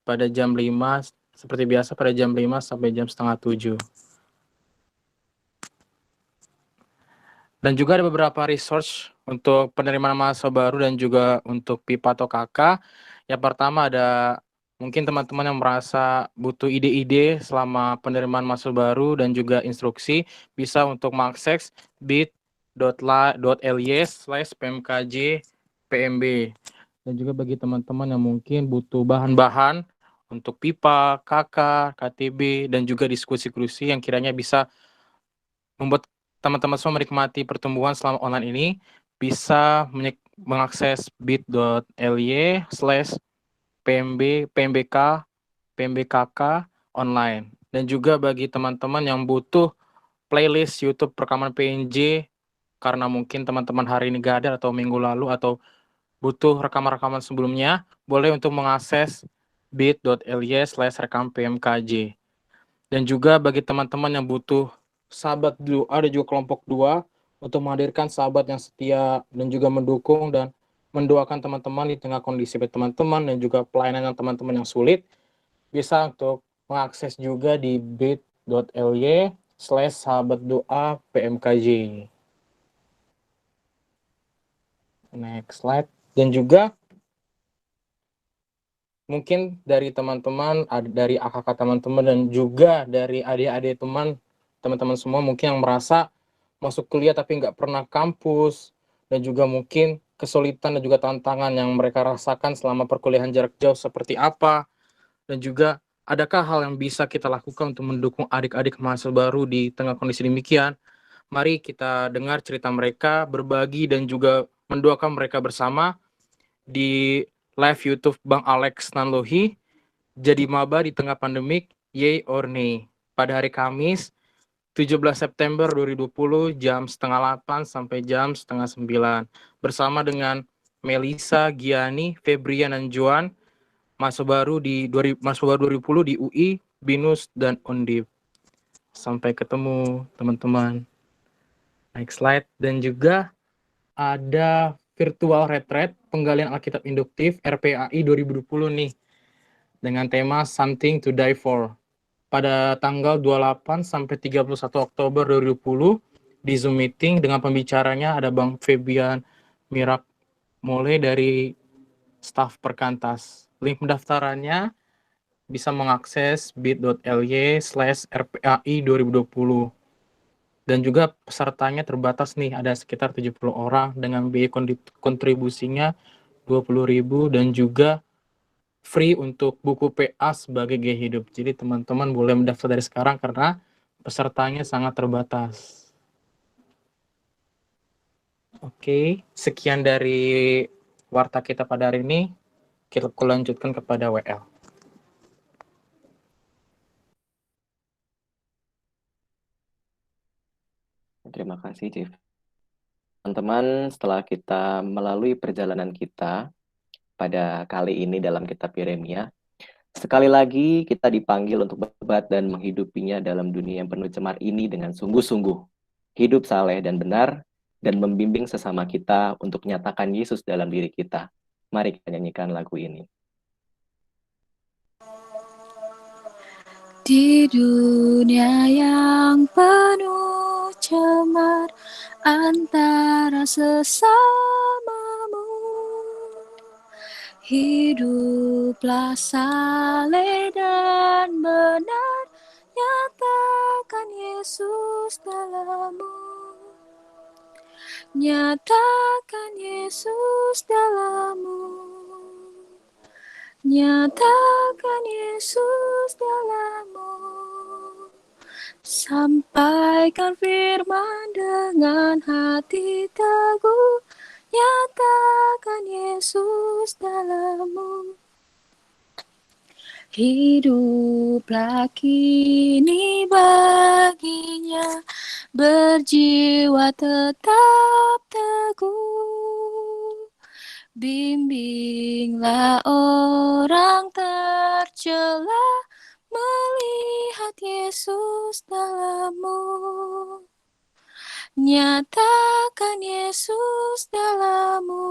A: pada jam 5 seperti biasa pada jam 5 sampai jam setengah 7. Dan juga ada beberapa resource untuk penerimaan mahasiswa baru dan juga untuk PIPA atau KK. Yang pertama ada mungkin teman-teman yang merasa butuh ide-ide selama penerimaan mahasiswa baru dan juga instruksi bisa untuk mengakses bit.ly/pmkj-pmb. Dan juga bagi teman-teman yang mungkin butuh bahan-bahan untuk PIPA, KK, KTB, dan juga diskusi-diskusi yang kiranya bisa membuat teman-teman semua menikmati pertumbuhan selama online ini, bisa mengakses bit.ly/pmbk online. Dan juga bagi teman-teman yang butuh playlist YouTube rekaman PNJ karena mungkin teman-teman hari ini gak ada atau minggu lalu atau butuh rekaman-rekaman sebelumnya, boleh untuk mengakses bit.ly/rekampmkj. Dan juga bagi teman-teman yang butuh sahabat doa ada juga kelompok 2 untuk menghadirkan sahabat yang setia dan juga mendukung dan mendoakan teman-teman di tengah kondisi teman-teman dan juga pelayanan yang teman-teman yang sulit, bisa untuk mengakses juga di bit.ly/sahabatdoa-pmkj. Next slide. Dan juga mungkin dari teman-teman, dari AKK teman-teman dan juga dari adik-adik teman-teman semua mungkin yang merasa masuk kuliah tapi nggak pernah kampus dan juga mungkin kesulitan dan juga tantangan yang mereka rasakan selama perkuliahan jarak jauh seperti apa, dan juga adakah hal yang bisa kita lakukan untuk mendukung adik-adik mahasiswa baru di tengah kondisi demikian. Mari kita dengar cerita mereka, berbagi dan juga mendoakan mereka bersama di live YouTube Bang Alex Nanlohi, jadi maba di tengah pandemik, yay or nay, pada hari Kamis 17 September 2020 jam 7:30 sampai jam 8:30 bersama dengan Melisa, Giani, Febrian dan Joan, mahasiswa baru 2020 di UI, BINUS dan Undip. Sampai ketemu teman-teman. Next slide. Dan juga ada virtual retreat penggalian Alkitab induktif RPAI 2020 nih dengan tema Something to Die For pada tanggal 28 sampai 31 Oktober 2020 di Zoom meeting dengan pembicaranya ada Bang Febian Mirak Mole dari staf Perkantas. Link pendaftarannya bisa mengakses bit.ly/rpai 2020. Dan juga pesertanya terbatas nih, ada sekitar 70 orang dengan biaya kontribusinya 20.000 dan juga free untuk buku PA sebagai gaya hidup. Jadi teman-teman boleh mendaftar dari sekarang karena pesertanya sangat terbatas. Oke, sekian dari warta kita pada hari ini. Kita lanjutkan kepada WL.
B: Terima kasih, Chief. Teman-teman, setelah kita melalui perjalanan kita pada kali ini dalam kitab Yeremia, sekali lagi kita dipanggil untuk bertobat dan menghidupinya dalam dunia yang penuh cemar ini dengan sungguh-sungguh. Hidup saleh dan benar, dan membimbing sesama kita untuk menyatakan Yesus dalam diri kita. Mari kita nyanyikan lagu ini.
D: Di dunia yang penuh cemar antara sesamamu, hiduplah saleh dan benar, nyatakan Yesus dalammu. Nyatakan Yesus dalammu. Nyatakan Yesus dalammu. Sampaikan firman dengan hati teguh. Nyatakan Yesus dalammu. Hiduplah kini baginya, berjiwa tetap teguh. Bimbinglah orang tercela melihat Yesus dalammu. Nyatakan Yesus dalammu.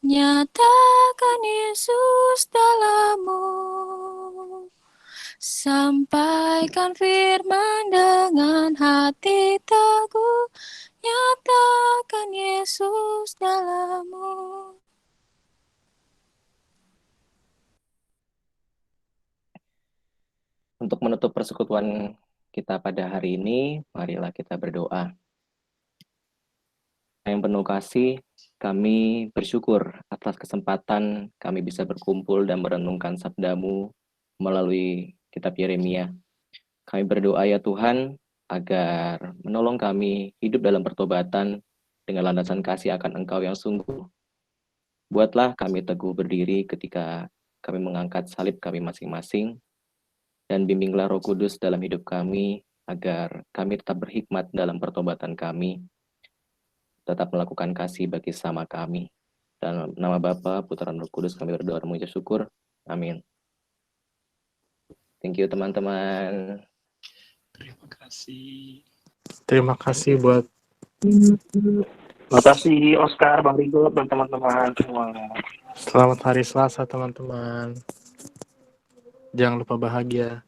D: Nyatakan Yesus dalammu. Sampaikan firman dengan hati teguh. Nyatakan Yesus dalammu.
B: Untuk menutup persekutuan kita pada hari ini, marilah kita berdoa. Yang penuh kasih, kami bersyukur atas kesempatan kami bisa berkumpul dan merenungkan sabda-Mu melalui kitab Yeremia. Kami berdoa ya Tuhan, agar menolong kami hidup dalam pertobatan dengan landasan kasih akan Engkau yang sungguh. Buatlah kami teguh berdiri ketika kami mengangkat salib kami masing-masing, dan bimbinglah Roh Kudus dalam hidup kami, agar kami tetap berhikmat dalam pertobatan kami, tetap melakukan kasih bagi sesama kami. Dalam nama Bapa, Putra, dan Roh Kudus kami berdoa dan mengucap syukur. Amin. Thank you teman-teman.
C: Terima kasih.
A: Terima kasih buat
G: Terima kasih Oscar, Bang Rigo, dan teman-teman semua.
A: selamat hari Selasa teman-teman. Jangan lupa bahagia.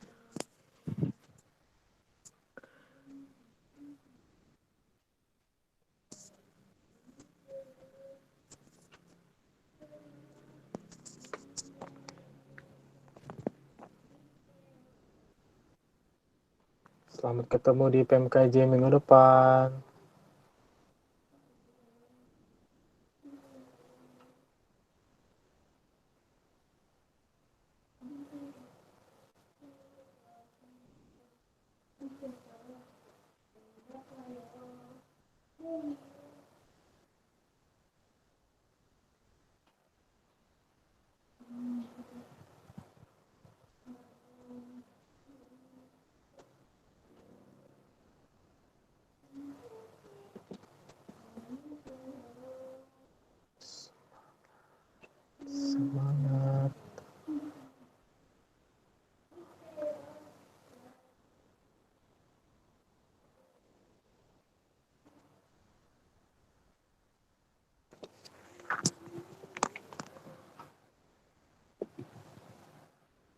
A: Selamat ketemu di PMKJ minggu depan.